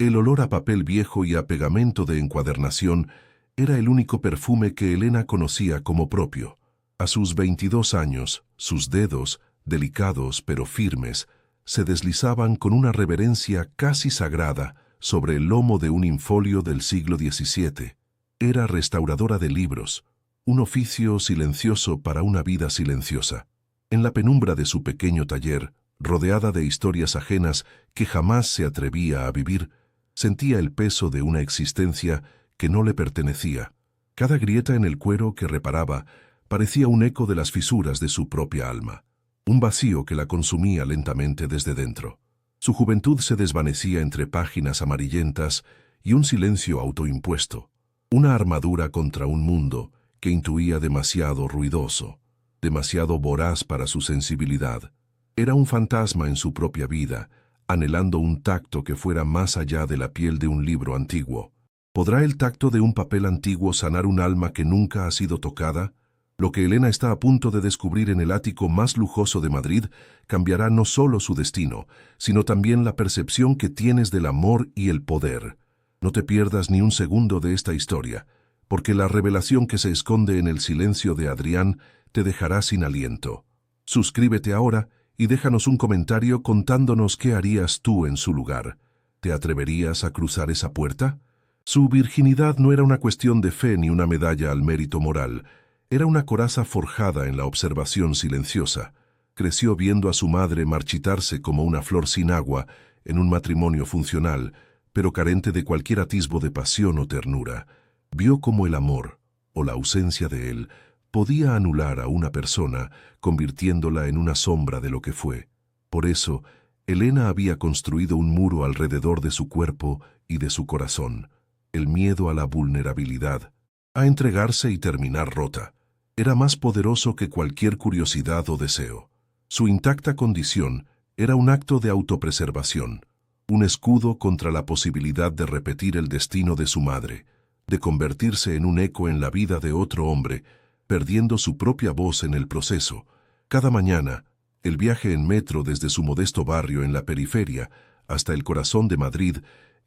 El olor a papel viejo y a pegamento de encuadernación era el único perfume que Elena conocía como propio. A sus 22 años, sus dedos, delicados pero firmes, se deslizaban con una reverencia casi sagrada sobre el lomo de un infolio del siglo XVII. Era restauradora de libros, un oficio silencioso para una vida silenciosa. En la penumbra de su pequeño taller, rodeada de historias ajenas que jamás se atrevía a vivir, sentía el peso de una existencia que no le pertenecía. Cada grieta en el cuero que reparaba parecía un eco de las fisuras de su propia alma, un vacío que la consumía lentamente desde dentro. Su juventud se desvanecía entre páginas amarillentas y un silencio autoimpuesto, una armadura contra un mundo que intuía demasiado ruidoso, demasiado voraz para su sensibilidad. Era un fantasma en su propia vida, anhelando un tacto que fuera más allá de la piel de un libro antiguo. ¿Podrá el tacto de un papel antiguo sanar un alma que nunca ha sido tocada? Lo que Elena está a punto de descubrir en el ático más lujoso de Madrid cambiará no solo su destino, sino también la percepción que tienes del amor y el poder. No te pierdas ni un segundo de esta historia, porque la revelación que se esconde en el silencio de Adrián te dejará sin aliento. Suscríbete ahora y déjanos un comentario contándonos qué harías tú en su lugar. ¿Te atreverías a cruzar esa puerta? Su virginidad no era una cuestión de fe ni una medalla al mérito moral. Era una coraza forjada en la observación silenciosa. Creció viendo a su madre marchitarse como una flor sin agua en un matrimonio funcional, pero carente de cualquier atisbo de pasión o ternura. Vio cómo el amor, o la ausencia de él, podía anular a una persona, convirtiéndola en una sombra de lo que fue. Por eso, Elena había construido un muro alrededor de su cuerpo y de su corazón. El miedo a la vulnerabilidad, a entregarse y terminar rota, era más poderoso que cualquier curiosidad o deseo. Su intacta condición era un acto de autopreservación, un escudo contra la posibilidad de repetir el destino de su madre, de convertirse en un eco en la vida de otro hombre, perdiendo su propia voz en el proceso. Cada mañana, el viaje en metro desde su modesto barrio en la periferia hasta el corazón de Madrid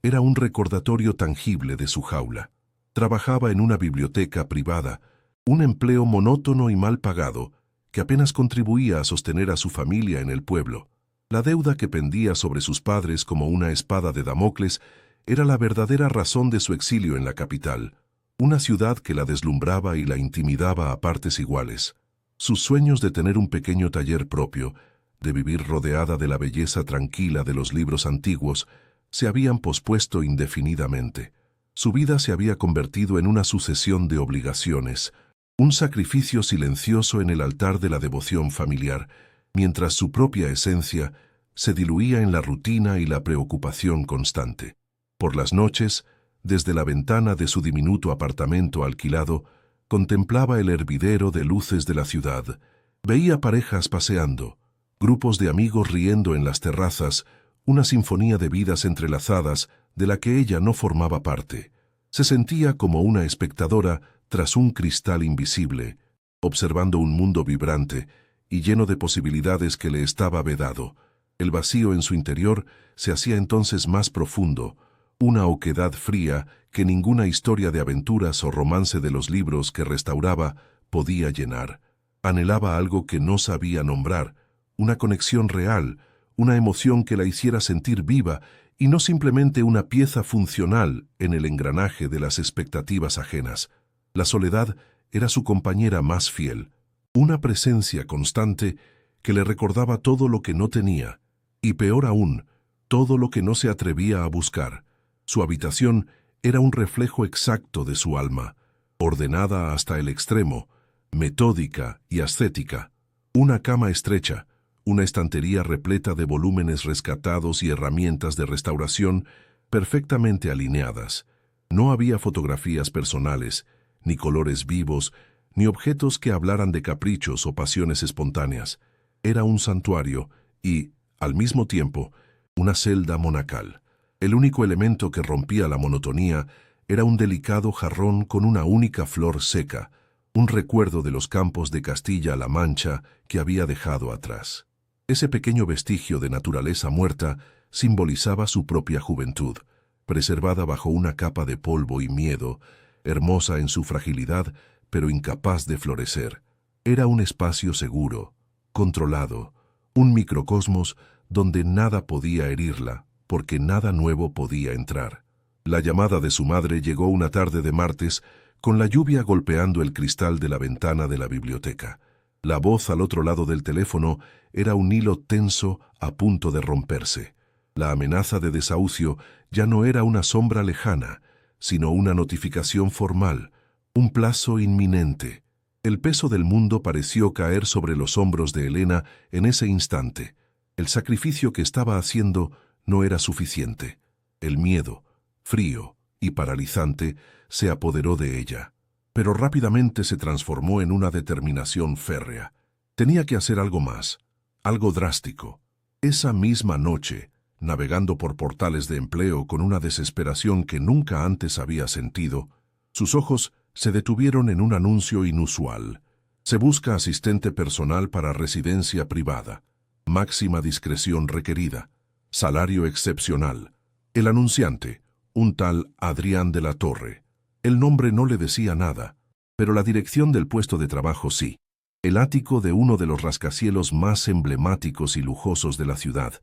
era un recordatorio tangible de su jaula. Trabajaba en una biblioteca privada, un empleo monótono y mal pagado, que apenas contribuía a sostener a su familia en el pueblo. La deuda que pendía sobre sus padres como una espada de Damocles era la verdadera razón de su exilio en la capital, una ciudad que la deslumbraba y la intimidaba a partes iguales. Sus sueños de tener un pequeño taller propio, de vivir rodeada de la belleza tranquila de los libros antiguos, se habían pospuesto indefinidamente. Su vida se había convertido en una sucesión de obligaciones, un sacrificio silencioso en el altar de la devoción familiar, mientras su propia esencia se diluía en la rutina y la preocupación constante. Por las noches, desde la ventana de su diminuto apartamento alquilado, contemplaba el hervidero de luces de la ciudad. Veía parejas paseando, grupos de amigos riendo en las terrazas, una sinfonía de vidas entrelazadas de la que ella no formaba parte. Se sentía como una espectadora tras un cristal invisible, observando un mundo vibrante y lleno de posibilidades que le estaba vedado. El vacío en su interior se hacía entonces más profundo, una oquedad fría que ninguna historia de aventuras o romance de los libros que restauraba podía llenar. Anhelaba algo que no sabía nombrar, una conexión real, una emoción que la hiciera sentir viva y no simplemente una pieza funcional en el engranaje de las expectativas ajenas. La soledad era su compañera más fiel, una presencia constante que le recordaba todo lo que no tenía, y peor aún, todo lo que no se atrevía a buscar. Su habitación era un reflejo exacto de su alma, ordenada hasta el extremo, metódica y ascética. Una cama estrecha, una estantería repleta de volúmenes rescatados y herramientas de restauración perfectamente alineadas. No había fotografías personales, ni colores vivos, ni objetos que hablaran de caprichos o pasiones espontáneas. Era un santuario y, al mismo tiempo, una celda monacal. El único elemento que rompía la monotonía era un delicado jarrón con una única flor seca, un recuerdo de los campos de Castilla-La Mancha que había dejado atrás. Ese pequeño vestigio de naturaleza muerta simbolizaba su propia juventud, preservada bajo una capa de polvo y miedo, hermosa en su fragilidad, pero incapaz de florecer. Era un espacio seguro, controlado, un microcosmos donde nada podía herirla, porque nada nuevo podía entrar. La llamada de su madre llegó una tarde de martes, con la lluvia golpeando el cristal de la ventana de la biblioteca. La voz al otro lado del teléfono era un hilo tenso a punto de romperse. La amenaza de desahucio ya no era una sombra lejana, sino una notificación formal, un plazo inminente. El peso del mundo pareció caer sobre los hombros de Elena en ese instante. El sacrificio que estaba haciendo no era suficiente. El miedo, frío y paralizante, se apoderó de ella. Pero rápidamente se transformó en una determinación férrea. Tenía que hacer algo más, algo drástico. Esa misma noche, navegando por portales de empleo con una desesperación que nunca antes había sentido, sus ojos se detuvieron en un anuncio inusual. Se busca asistente personal para residencia privada. Máxima discreción requerida. Salario excepcional. El anunciante, un tal Adrián de la Torre. El nombre no le decía nada, pero la dirección del puesto de trabajo sí. El ático de uno de los rascacielos más emblemáticos y lujosos de la ciudad.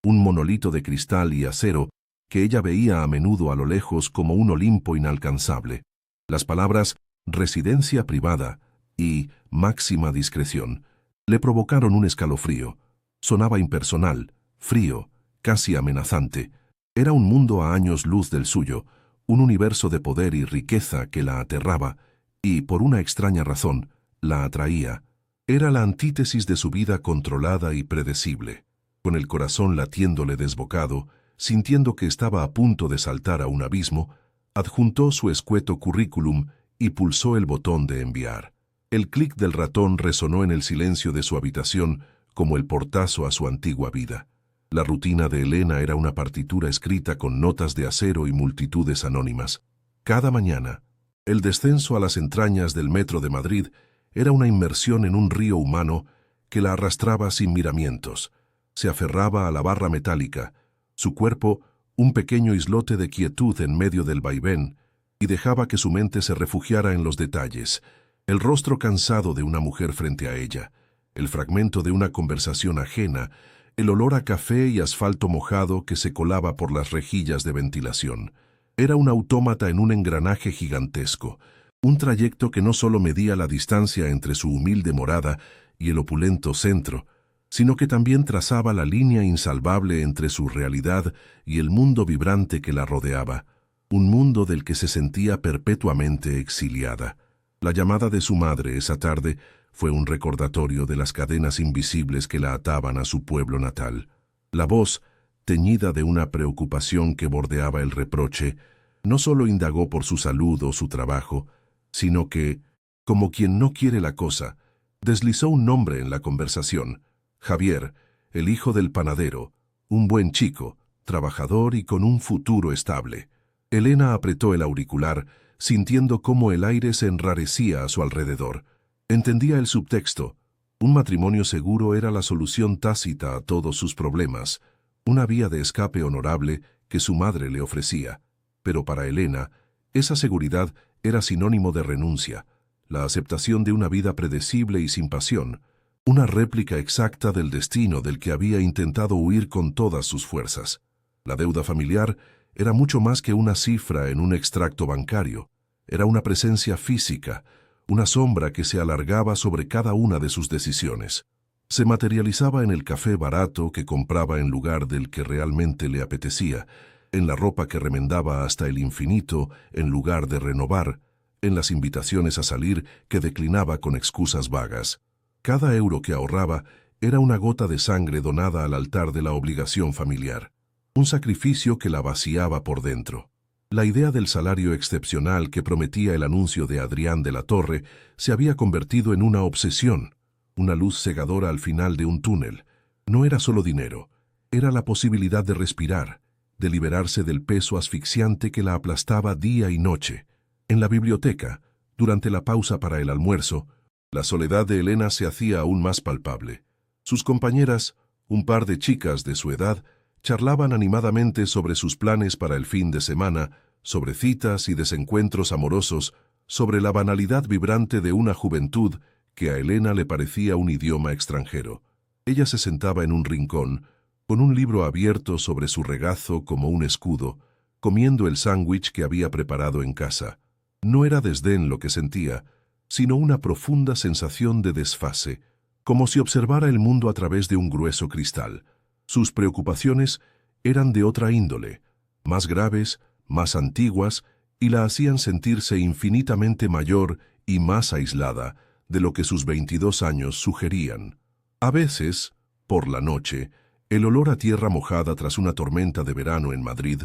Un monolito de cristal y acero que ella veía a menudo a lo lejos como un Olimpo inalcanzable. Las palabras «residencia privada» y «máxima discreción» le provocaron un escalofrío. Sonaba impersonal, frío, casi amenazante. Era un mundo a años luz del suyo, un universo de poder y riqueza que la aterraba y, por una extraña razón, la atraía. Era la antítesis de su vida controlada y predecible. Con el corazón latiéndole desbocado, sintiendo que estaba a punto de saltar a un abismo, adjuntó su escueto currículum y pulsó el botón de enviar. El clic del ratón resonó en el silencio de su habitación como el portazo a su antigua vida. La rutina de Elena era una partitura escrita con notas de acero y multitudes anónimas. Cada mañana, el descenso a las entrañas del metro de Madrid era una inmersión en un río humano que la arrastraba sin miramientos. Se aferraba a la barra metálica, su cuerpo un pequeño islote de quietud en medio del vaivén, y dejaba que su mente se refugiara en los detalles, el rostro cansado de una mujer frente a ella, el fragmento de una conversación ajena, el olor a café y asfalto mojado que se colaba por las rejillas de ventilación. Era un autómata en un engranaje gigantesco, un trayecto que no solo medía la distancia entre su humilde morada y el opulento centro, sino que también trazaba la línea insalvable entre su realidad y el mundo vibrante que la rodeaba, un mundo del que se sentía perpetuamente exiliada. La llamada de su madre esa tarde fue un recordatorio de las cadenas invisibles que la ataban a su pueblo natal. La voz, teñida de una preocupación que bordeaba el reproche, no solo indagó por su salud o su trabajo, sino que, como quien no quiere la cosa, deslizó un nombre en la conversación: Javier, el hijo del panadero, un buen chico, trabajador y con un futuro estable. Elena apretó el auricular, sintiendo cómo el aire se enrarecía a su alrededor. Entendía el subtexto. Un matrimonio seguro era la solución tácita a todos sus problemas, una vía de escape honorable que su madre le ofrecía. Pero para Elena, esa seguridad era sinónimo de renuncia, la aceptación de una vida predecible y sin pasión, una réplica exacta del destino del que había intentado huir con todas sus fuerzas. La deuda familiar era mucho más que una cifra en un extracto bancario. Era una presencia física, una sombra que se alargaba sobre cada una de sus decisiones. Se materializaba en el café barato que compraba en lugar del que realmente le apetecía, en la ropa que remendaba hasta el infinito en lugar de renovar, en las invitaciones a salir que declinaba con excusas vagas. Cada euro que ahorraba era una gota de sangre donada al altar de la obligación familiar, un sacrificio que la vaciaba por dentro. La idea del salario excepcional que prometía el anuncio de Adrián de la Torre se había convertido en una obsesión, una luz cegadora al final de un túnel. No era solo dinero, era la posibilidad de respirar, de liberarse del peso asfixiante que la aplastaba día y noche. En la biblioteca, durante la pausa para el almuerzo, la soledad de Elena se hacía aún más palpable. Sus compañeras, un par de chicas de su edad, Charlaban animadamente sobre sus planes para el fin de semana, sobre citas y desencuentros amorosos, sobre la banalidad vibrante de una juventud que a Elena le parecía un idioma extranjero. Ella se sentaba en un rincón, con un libro abierto sobre su regazo como un escudo, comiendo el sándwich que había preparado en casa. No era desdén lo que sentía, sino una profunda sensación de desfase, como si observara el mundo a través de un grueso cristal. Sus preocupaciones eran de otra índole, más graves, más antiguas, y la hacían sentirse infinitamente mayor y más aislada de lo que sus 22 años sugerían. A veces, por la noche, el olor a tierra mojada tras una tormenta de verano en Madrid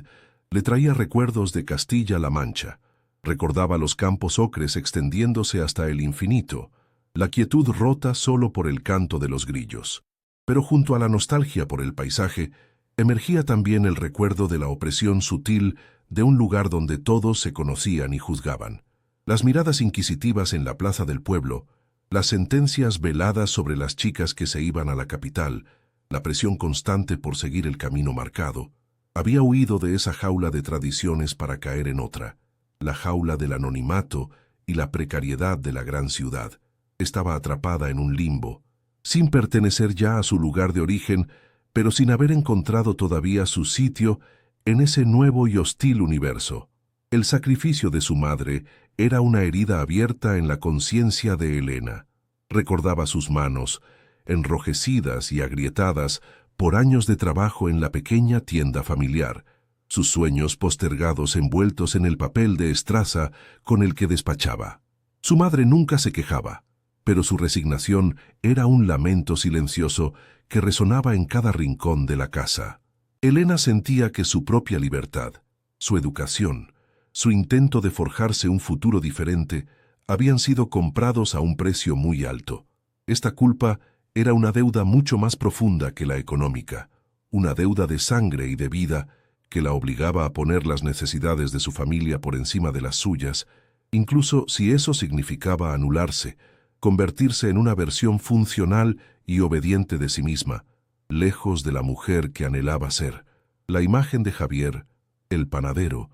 le traía recuerdos de Castilla-La Mancha. Recordaba los campos ocres extendiéndose hasta el infinito, la quietud rota solo por el canto de los grillos. Pero junto a la nostalgia por el paisaje, emergía también el recuerdo de la opresión sutil de un lugar donde todos se conocían y juzgaban. Las miradas inquisitivas en la plaza del pueblo, las sentencias veladas sobre las chicas que se iban a la capital, la presión constante por seguir el camino marcado. Había huido de esa jaula de tradiciones para caer en otra, la jaula del anonimato y la precariedad de la gran ciudad. Estaba atrapada en un limbo, sin pertenecer ya a su lugar de origen, pero sin haber encontrado todavía su sitio en ese nuevo y hostil universo. El sacrificio de su madre era una herida abierta en la conciencia de Elena. Recordaba sus manos, enrojecidas y agrietadas por años de trabajo en la pequeña tienda familiar, sus sueños postergados envueltos en el papel de estraza con el que despachaba. Su madre nunca se quejaba, pero su resignación era un lamento silencioso que resonaba en cada rincón de la casa. Elena sentía que su propia libertad, su educación, su intento de forjarse un futuro diferente, habían sido comprados a un precio muy alto. Esta culpa era una deuda mucho más profunda que la económica, una deuda de sangre y de vida que la obligaba a poner las necesidades de su familia por encima de las suyas, incluso si eso significaba anularse, convertirse en una versión funcional y obediente de sí misma, lejos de la mujer que anhelaba ser. La imagen de Javier, el panadero,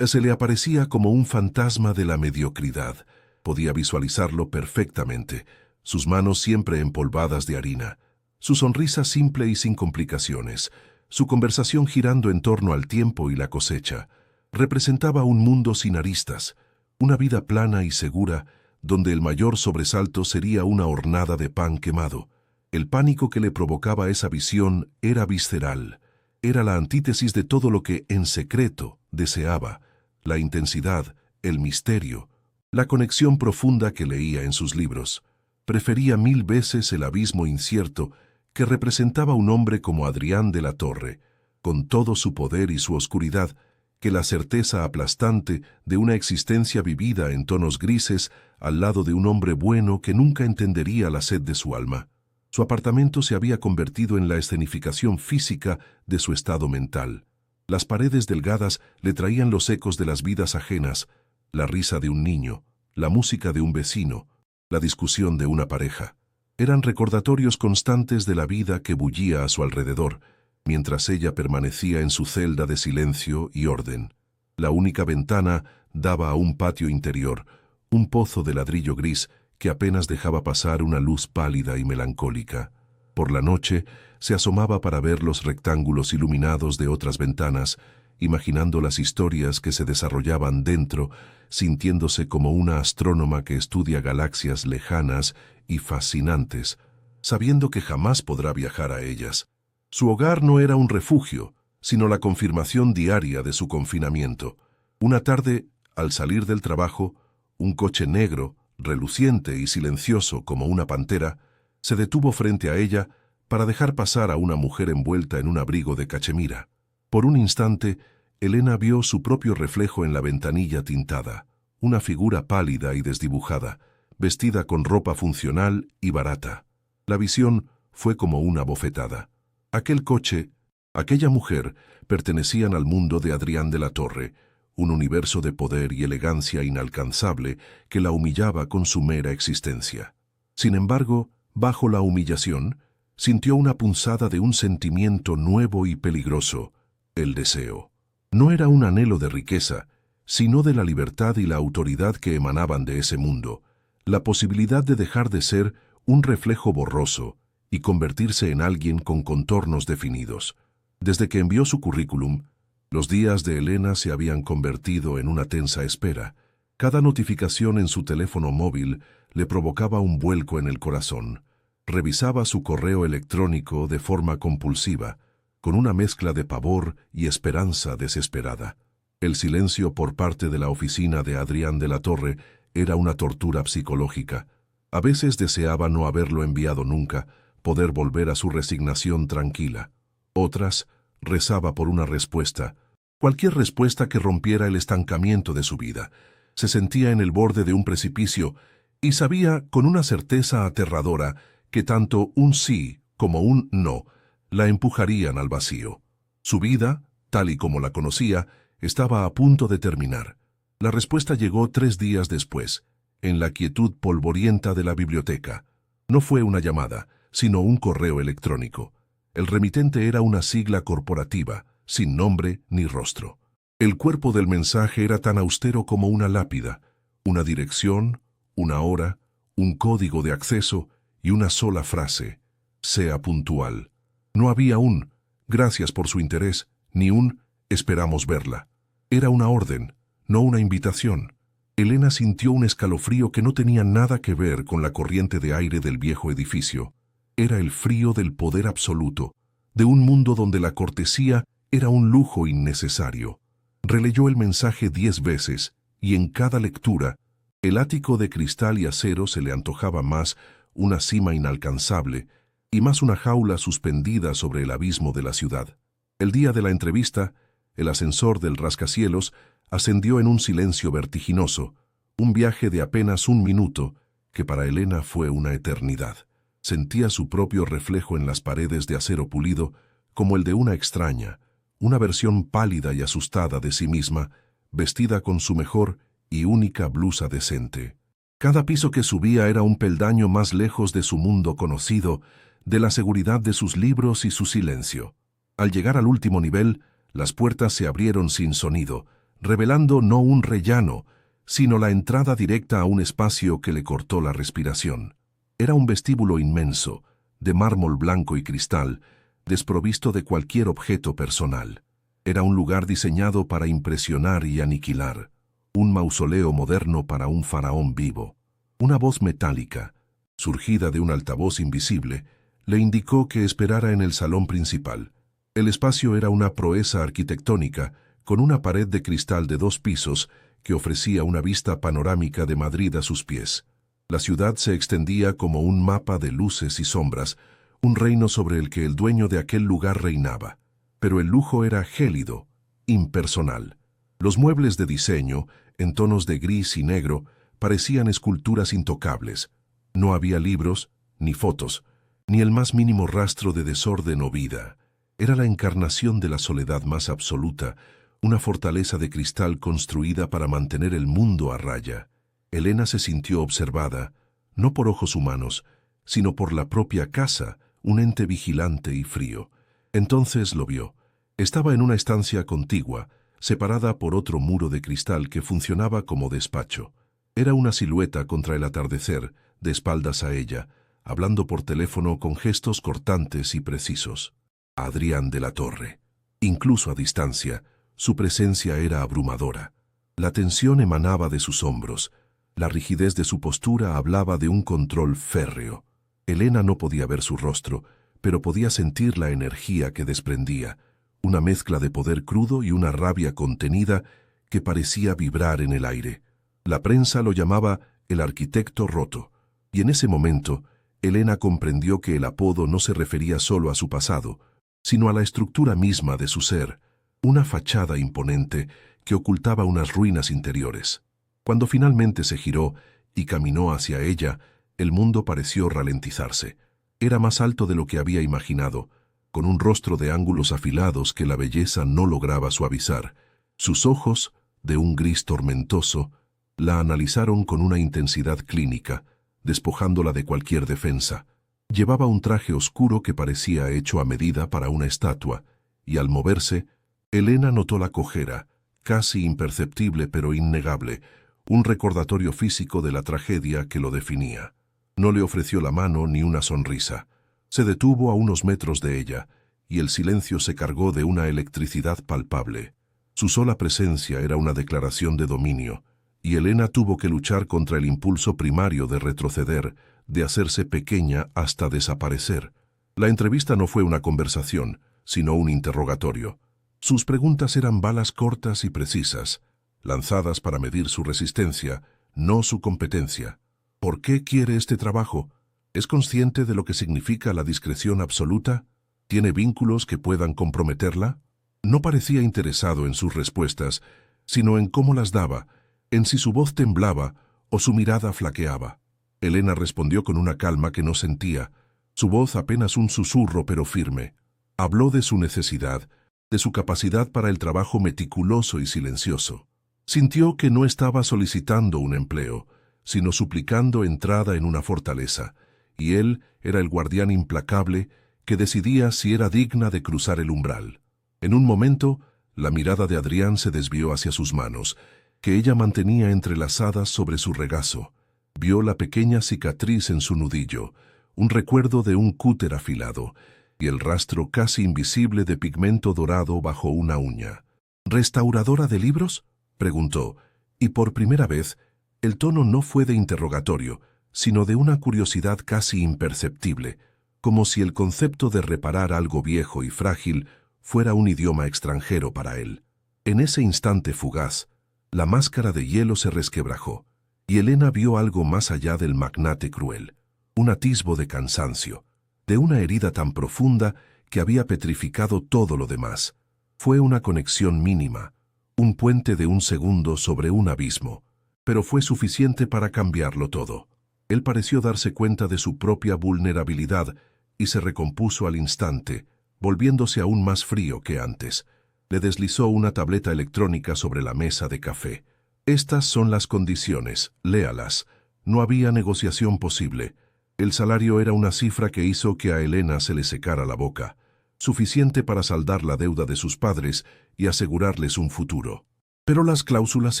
se le aparecía como un fantasma de la mediocridad. Podía visualizarlo perfectamente, sus manos siempre empolvadas de harina, su sonrisa simple y sin complicaciones, su conversación girando en torno al tiempo y la cosecha. Representaba un mundo sin aristas, una vida plana y segura, donde el mayor sobresalto sería una hornada de pan quemado. El pánico que le provocaba esa visión era visceral, era la antítesis de todo lo que en secreto deseaba, la intensidad, el misterio, la conexión profunda que leía en sus libros. Prefería 1000 veces el abismo incierto que representaba un hombre como Adrián de la Torre, con todo su poder y su oscuridad, que la certeza aplastante de una existencia vivida en tonos grises al lado de un hombre bueno que nunca entendería la sed de su alma. Su apartamento se había convertido en la escenificación física de su estado mental. Las paredes delgadas le traían los ecos de las vidas ajenas, la risa de un niño, la música de un vecino, la discusión de una pareja. Eran recordatorios constantes de la vida que bullía a su alrededor, mientras ella permanecía en su celda de silencio y orden. La única ventana daba a un patio interior, un pozo de ladrillo gris que apenas dejaba pasar una luz pálida y melancólica. Por la noche se asomaba para ver los rectángulos iluminados de otras ventanas, imaginando las historias que se desarrollaban dentro, sintiéndose como una astrónoma que estudia galaxias lejanas y fascinantes, sabiendo que jamás podrá viajar a ellas. Su hogar no era un refugio, sino la confirmación diaria de su confinamiento. Una tarde, al salir del trabajo, un coche negro, reluciente y silencioso como una pantera, se detuvo frente a ella para dejar pasar a una mujer envuelta en un abrigo de cachemira. Por un instante, Elena vio su propio reflejo en la ventanilla tintada, una figura pálida y desdibujada, vestida con ropa funcional y barata. La visión fue como una bofetada. Aquel coche, aquella mujer, pertenecían al mundo de Adrián de la Torre, un universo de poder y elegancia inalcanzable que la humillaba con su mera existencia. Sin embargo, bajo la humillación, sintió una punzada de un sentimiento nuevo y peligroso, el deseo. No era un anhelo de riqueza, sino de la libertad y la autoridad que emanaban de ese mundo, la posibilidad de dejar de ser un reflejo borroso y convertirse en alguien con contornos definidos. Desde que envió su currículum, los días de Elena se habían convertido en una tensa espera. Cada notificación en su teléfono móvil le provocaba un vuelco en el corazón. Revisaba su correo electrónico de forma compulsiva, con una mezcla de pavor y esperanza desesperada. El silencio por parte de la oficina de Adrián de la Torre era una tortura psicológica. A veces deseaba no haberlo enviado nunca, poder volver a su resignación tranquila. Otras, rezaba por una respuesta, cualquier respuesta que rompiera el estancamiento de su vida. Se sentía en el borde de un precipicio y sabía con una certeza aterradora que tanto un sí como un no la empujarían al vacío. Su vida, tal y como la conocía, estaba a punto de terminar. La respuesta llegó 3 días después, en la quietud polvorienta de la biblioteca. No fue una llamada, sino un correo electrónico. El remitente era una sigla corporativa, sin nombre ni rostro. El cuerpo del mensaje era tan austero como una lápida, una dirección, una hora, un código de acceso y una sola frase: sea puntual. No había un gracias por su interés, ni un esperamos verla. Era una orden, no una invitación. Elena sintió un escalofrío que no tenía nada que ver con la corriente de aire del viejo edificio. Era el frío del poder absoluto, de un mundo donde la cortesía era un lujo innecesario. Releyó el mensaje 10 veces, y en cada lectura, el ático de cristal y acero se le antojaba más una cima inalcanzable, y más una jaula suspendida sobre el abismo de la ciudad. El día de la entrevista, el ascensor del rascacielos ascendió en un silencio vertiginoso, un viaje de apenas 1 minuto, que para Elena fue una eternidad. Sentía su propio reflejo en las paredes de acero pulido, como el de una extraña, una versión pálida y asustada de sí misma, vestida con su mejor y única blusa decente. Cada piso que subía era un peldaño más lejos de su mundo conocido, de la seguridad de sus libros y su silencio. Al llegar al último nivel, las puertas se abrieron sin sonido, revelando no un rellano, sino la entrada directa a un espacio que le cortó la respiración. Era un vestíbulo inmenso, de mármol blanco y cristal, desprovisto de cualquier objeto personal. Era un lugar diseñado para impresionar y aniquilar, un mausoleo moderno para un faraón vivo. Una voz metálica, surgida de un altavoz invisible, le indicó que esperara en el salón principal. El espacio era una proeza arquitectónica, con una pared de cristal de 2 pisos que ofrecía una vista panorámica de Madrid a sus pies. La ciudad se extendía como un mapa de luces y sombras, un reino sobre el que el dueño de aquel lugar reinaba. Pero el lujo era gélido, impersonal. Los muebles de diseño, en tonos de gris y negro, parecían esculturas intocables. No había libros, ni fotos, ni el más mínimo rastro de desorden o vida. Era la encarnación de la soledad más absoluta, una fortaleza de cristal construida para mantener el mundo a raya. Elena se sintió observada, no por ojos humanos, sino por la propia casa, un ente vigilante y frío. Entonces lo vio. Estaba en una estancia contigua, separada por otro muro de cristal que funcionaba como despacho. Era una silueta contra el atardecer, de espaldas a ella, hablando por teléfono con gestos cortantes y precisos. Adrián de la Torre. Incluso a distancia, su presencia era abrumadora. La tensión emanaba de sus hombros. La rigidez de su postura hablaba de un control férreo. Elena no podía ver su rostro, pero podía sentir la energía que desprendía, una mezcla de poder crudo y una rabia contenida que parecía vibrar en el aire. La prensa lo llamaba el arquitecto roto, y en ese momento Elena comprendió que el apodo no se refería solo a su pasado, sino a la estructura misma de su ser, una fachada imponente que ocultaba unas ruinas interiores. Cuando finalmente se giró y caminó hacia ella, el mundo pareció ralentizarse. Era más alto de lo que había imaginado, con un rostro de ángulos afilados que la belleza no lograba suavizar. Sus ojos, de un gris tormentoso, la analizaron con una intensidad clínica, despojándola de cualquier defensa. Llevaba un traje oscuro que parecía hecho a medida para una estatua, y al moverse, Elena notó la cojera, casi imperceptible pero innegable, un recordatorio físico de la tragedia que lo definía. No le ofreció la mano ni una sonrisa. Se detuvo a unos metros de ella, y el silencio se cargó de una electricidad palpable. Su sola presencia era una declaración de dominio, y Elena tuvo que luchar contra el impulso primario de retroceder, de hacerse pequeña hasta desaparecer. La entrevista no fue una conversación, sino un interrogatorio. Sus preguntas eran balas cortas y precisas, lanzadas para medir su resistencia, no su competencia. ¿Por qué quiere este trabajo? ¿Es consciente de lo que significa la discreción absoluta? ¿Tiene vínculos que puedan comprometerla? No parecía interesado en sus respuestas, sino en cómo las daba, en si su voz temblaba o su mirada flaqueaba. Elena respondió con una calma que no sentía, su voz apenas un susurro pero firme. Habló de su necesidad, de su capacidad para el trabajo meticuloso y silencioso. Sintió que no estaba solicitando un empleo, sino suplicando entrada en una fortaleza, y él era el guardián implacable que decidía si era digna de cruzar el umbral. En un momento, la mirada de Adrián se desvió hacia sus manos, que ella mantenía entrelazadas sobre su regazo. Vio la pequeña cicatriz en su nudillo, un recuerdo de un cúter afilado, y el rastro casi invisible de pigmento dorado bajo una uña. ¿Restauradora de libros?, preguntó, y por primera vez, el tono no fue de interrogatorio, sino de una curiosidad casi imperceptible, como si el concepto de reparar algo viejo y frágil fuera un idioma extranjero para él. En ese instante fugaz, la máscara de hielo se resquebrajó, y Elena vio algo más allá del magnate cruel, un atisbo de cansancio, de una herida tan profunda que había petrificado todo lo demás. Fue una conexión mínima, un puente de un segundo sobre un abismo, pero fue suficiente para cambiarlo todo. Él pareció darse cuenta de su propia vulnerabilidad y se recompuso al instante, volviéndose aún más frío que antes. Le deslizó una tableta electrónica sobre la mesa de café. Estas son las condiciones, léalas. No había negociación posible. El salario era una cifra que hizo que a Elena se le secara la boca, suficiente para saldar la deuda de sus padres y asegurarles un futuro. Pero las cláusulas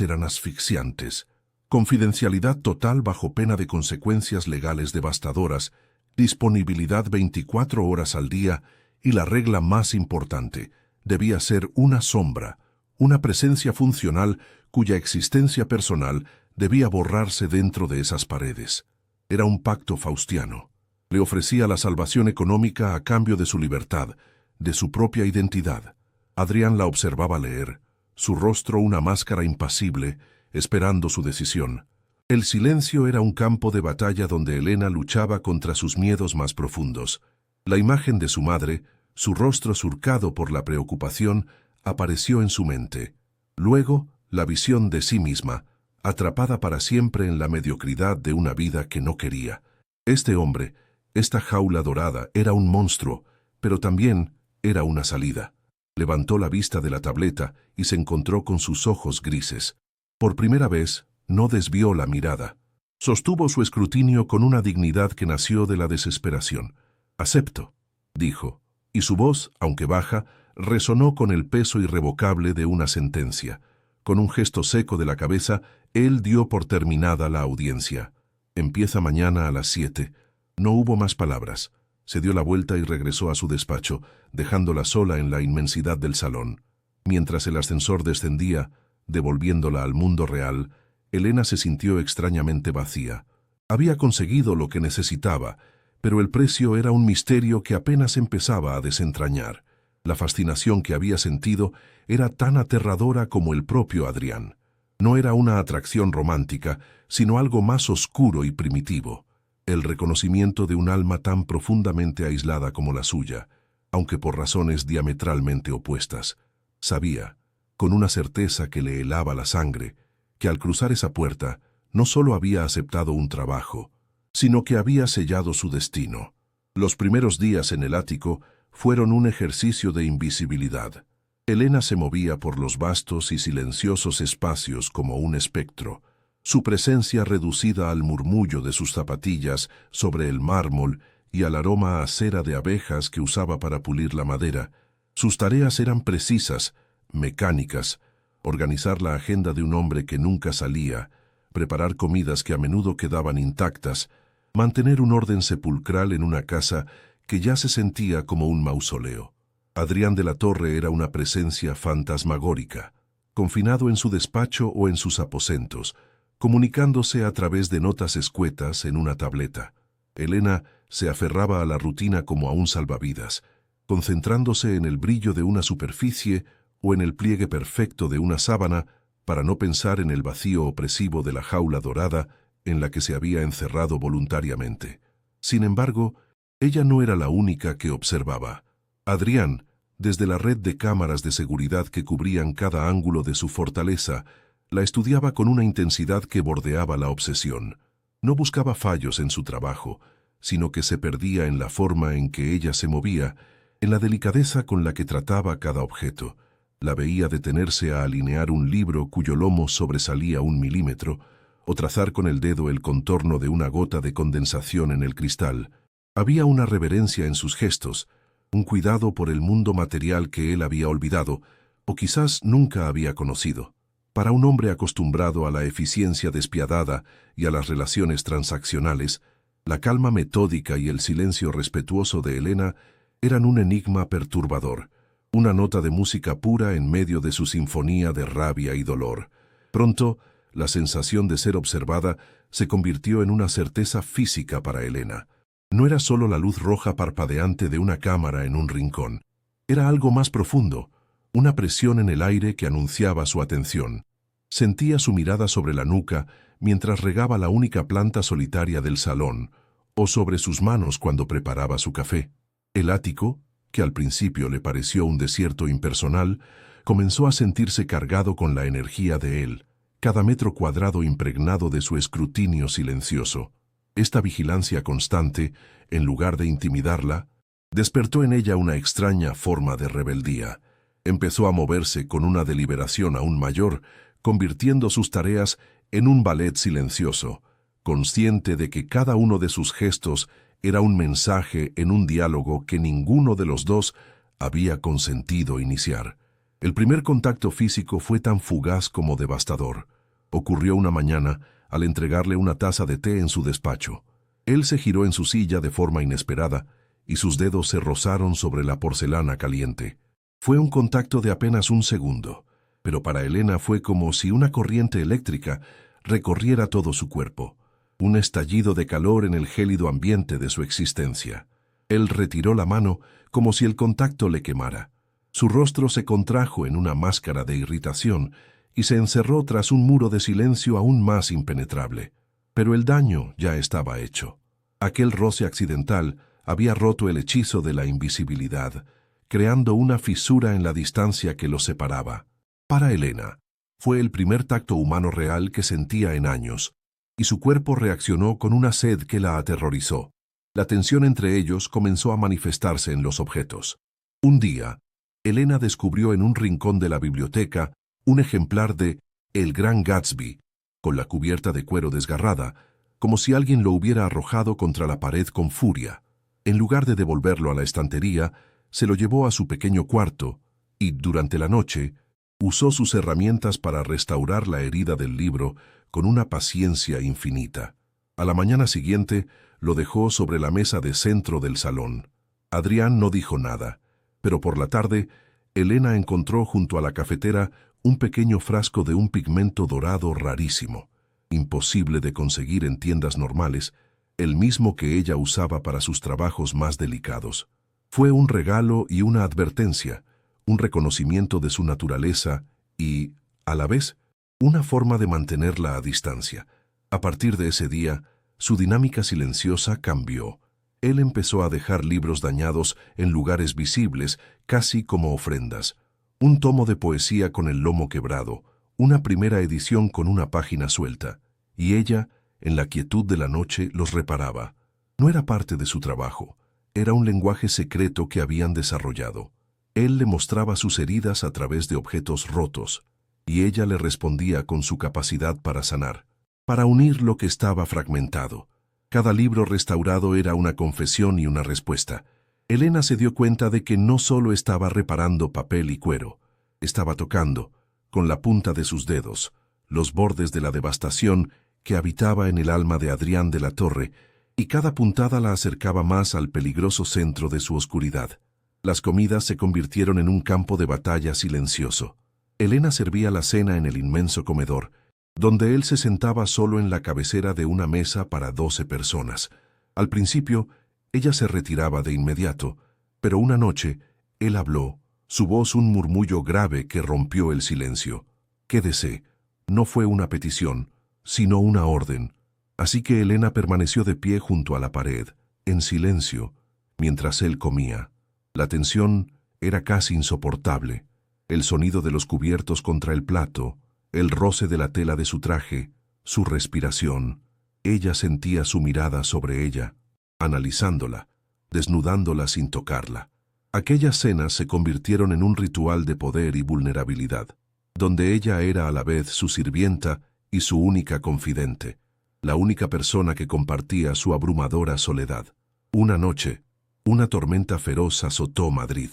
eran asfixiantes. Confidencialidad total bajo pena de consecuencias legales devastadoras, disponibilidad 24 horas al día y la regla más importante, debía ser una sombra, una presencia funcional cuya existencia personal debía borrarse dentro de esas paredes. Era un pacto faustiano. Le ofrecía la salvación económica a cambio de su libertad, de su propia identidad. Adrián la observaba leer, su rostro una máscara impasible, esperando su decisión. El silencio era un campo de batalla donde Elena luchaba contra sus miedos más profundos. La imagen de su madre, su rostro surcado por la preocupación, apareció en su mente. Luego, la visión de sí misma, atrapada para siempre en la mediocridad de una vida que no quería. Este hombre, esta jaula dorada, era un monstruo, pero también era una salida. Levantó la vista de la tableta y se encontró con sus ojos grises. Por primera vez, no desvió la mirada. Sostuvo su escrutinio con una dignidad que nació de la desesperación. «Acepto», dijo, y su voz, aunque baja, resonó con el peso irrevocable de una sentencia. Con un gesto seco de la cabeza, él dio por terminada la audiencia. «Empieza mañana a las 7». No hubo más palabras. Se dio la vuelta y regresó a su despacho, dejándola sola en la inmensidad del salón. Mientras el ascensor descendía, devolviéndola al mundo real, Elena se sintió extrañamente vacía. Había conseguido lo que necesitaba, pero el precio era un misterio que apenas empezaba a desentrañar. La fascinación que había sentido era tan aterradora como el propio Adrián. No era una atracción romántica, sino algo más oscuro y primitivo. El reconocimiento de un alma tan profundamente aislada como la suya, aunque por razones diametralmente opuestas. Sabía, con una certeza que le helaba la sangre, que al cruzar esa puerta no solo había aceptado un trabajo, sino que había sellado su destino. Los primeros días en el ático fueron un ejercicio de invisibilidad. Elena se movía por los vastos y silenciosos espacios como un espectro, su presencia reducida al murmullo de sus zapatillas sobre el mármol y al aroma a cera de abejas que usaba para pulir la madera. Sus tareas eran precisas, mecánicas: organizar la agenda de un hombre que nunca salía, preparar comidas que a menudo quedaban intactas, mantener un orden sepulcral en una casa que ya se sentía como un mausoleo. Adrián de la Torre era una presencia fantasmagórica, confinado en su despacho o en sus aposentos, comunicándose a través de notas escuetas en una tableta. Elena se aferraba a la rutina como a un salvavidas, concentrándose en el brillo de una superficie o en el pliegue perfecto de una sábana para no pensar en el vacío opresivo de la jaula dorada en la que se había encerrado voluntariamente. Sin embargo, ella no era la única que observaba. Adrián, desde la red de cámaras de seguridad que cubrían cada ángulo de su fortaleza, la estudiaba con una intensidad que bordeaba la obsesión. No buscaba fallos en su trabajo, sino que se perdía en la forma en que ella se movía, en la delicadeza con la que trataba cada objeto. La veía detenerse a alinear un libro cuyo lomo sobresalía 1 milímetro, o trazar con el dedo el contorno de una gota de condensación en el cristal. Había una reverencia en sus gestos, un cuidado por el mundo material que él había olvidado, o quizás nunca había conocido. Para un hombre acostumbrado a la eficiencia despiadada y a las relaciones transaccionales, la calma metódica y el silencio respetuoso de Elena eran un enigma perturbador, una nota de música pura en medio de su sinfonía de rabia y dolor. Pronto, la sensación de ser observada se convirtió en una certeza física para Elena. No era solo la luz roja parpadeante de una cámara en un rincón. Era algo más profundo, una presión en el aire que anunciaba su atención. Sentía su mirada sobre la nuca mientras regaba la única planta solitaria del salón, o sobre sus manos cuando preparaba su café. El ático, que al principio le pareció un desierto impersonal, comenzó a sentirse cargado con la energía de él, cada metro cuadrado impregnado de su escrutinio silencioso. Esta vigilancia constante, en lugar de intimidarla, despertó en ella una extraña forma de rebeldía. Empezó a moverse con una deliberación aún mayor, convirtiendo sus tareas en un ballet silencioso, consciente de que cada uno de sus gestos era un mensaje en un diálogo que ninguno de los dos había consentido iniciar. El primer contacto físico fue tan fugaz como devastador. Ocurrió una mañana al entregarle una taza de té en su despacho. Él se giró en su silla de forma inesperada y sus dedos se rozaron sobre la porcelana caliente. Fue un contacto de apenas 1 segundo, pero para Elena fue como si una corriente eléctrica recorriera todo su cuerpo, un estallido de calor en el gélido ambiente de su existencia. Él retiró la mano como si el contacto le quemara. Su rostro se contrajo en una máscara de irritación y se encerró tras un muro de silencio aún más impenetrable. Pero el daño ya estaba hecho. Aquel roce accidental había roto el hechizo de la invisibilidad, creando una fisura en la distancia que los separaba. Para Elena, fue el primer tacto humano real que sentía en años, y su cuerpo reaccionó con una sed que la aterrorizó. La tensión entre ellos comenzó a manifestarse en los objetos. Un día, Elena descubrió en un rincón de la biblioteca un ejemplar de El Gran Gatsby, con la cubierta de cuero desgarrada, como si alguien lo hubiera arrojado contra la pared con furia. En lugar de devolverlo a la estantería, se lo llevó a su pequeño cuarto y, durante la noche, usó sus herramientas para restaurar la herida del libro con una paciencia infinita. A la mañana siguiente, lo dejó sobre la mesa de centro del salón. Adrián no dijo nada, pero por la tarde, Elena encontró junto a la cafetera un pequeño frasco de un pigmento dorado rarísimo, imposible de conseguir en tiendas normales, el mismo que ella usaba para sus trabajos más delicados. Fue un regalo y una advertencia, un reconocimiento de su naturaleza y, a la vez, una forma de mantenerla a distancia. A partir de ese día, su dinámica silenciosa cambió. Él empezó a dejar libros dañados en lugares visibles, casi como ofrendas. Un tomo de poesía con el lomo quebrado, una primera edición con una página suelta, y ella, en la quietud de la noche, los reparaba. No era parte de su trabajo, era un lenguaje secreto que habían desarrollado. Él le mostraba sus heridas a través de objetos rotos, y ella le respondía con su capacidad para sanar, para unir lo que estaba fragmentado. Cada libro restaurado era una confesión y una respuesta. Elena se dio cuenta de que no solo estaba reparando papel y cuero, estaba tocando, con la punta de sus dedos, los bordes de la devastación que habitaba en el alma de Adrián de la Torre, y cada puntada la acercaba más al peligroso centro de su oscuridad. Las comidas se convirtieron en un campo de batalla silencioso. Elena servía la cena en el inmenso comedor, donde él se sentaba solo en la cabecera de una mesa para 12 personas. Al principio, ella se retiraba de inmediato, pero una noche, él habló, su voz un murmullo grave que rompió el silencio. «Quédese». No fue una petición, sino una orden. Así que Elena permaneció de pie junto a la pared, en silencio, mientras él comía. La tensión era casi insoportable. El sonido de los cubiertos contra el plato, el roce de la tela de su traje, su respiración. Ella sentía su mirada sobre ella, analizándola, desnudándola sin tocarla. Aquellas cenas se convirtieron en un ritual de poder y vulnerabilidad, donde ella era a la vez su sirvienta y su única confidente, la única persona que compartía su abrumadora soledad. Una noche, una tormenta feroz azotó Madrid.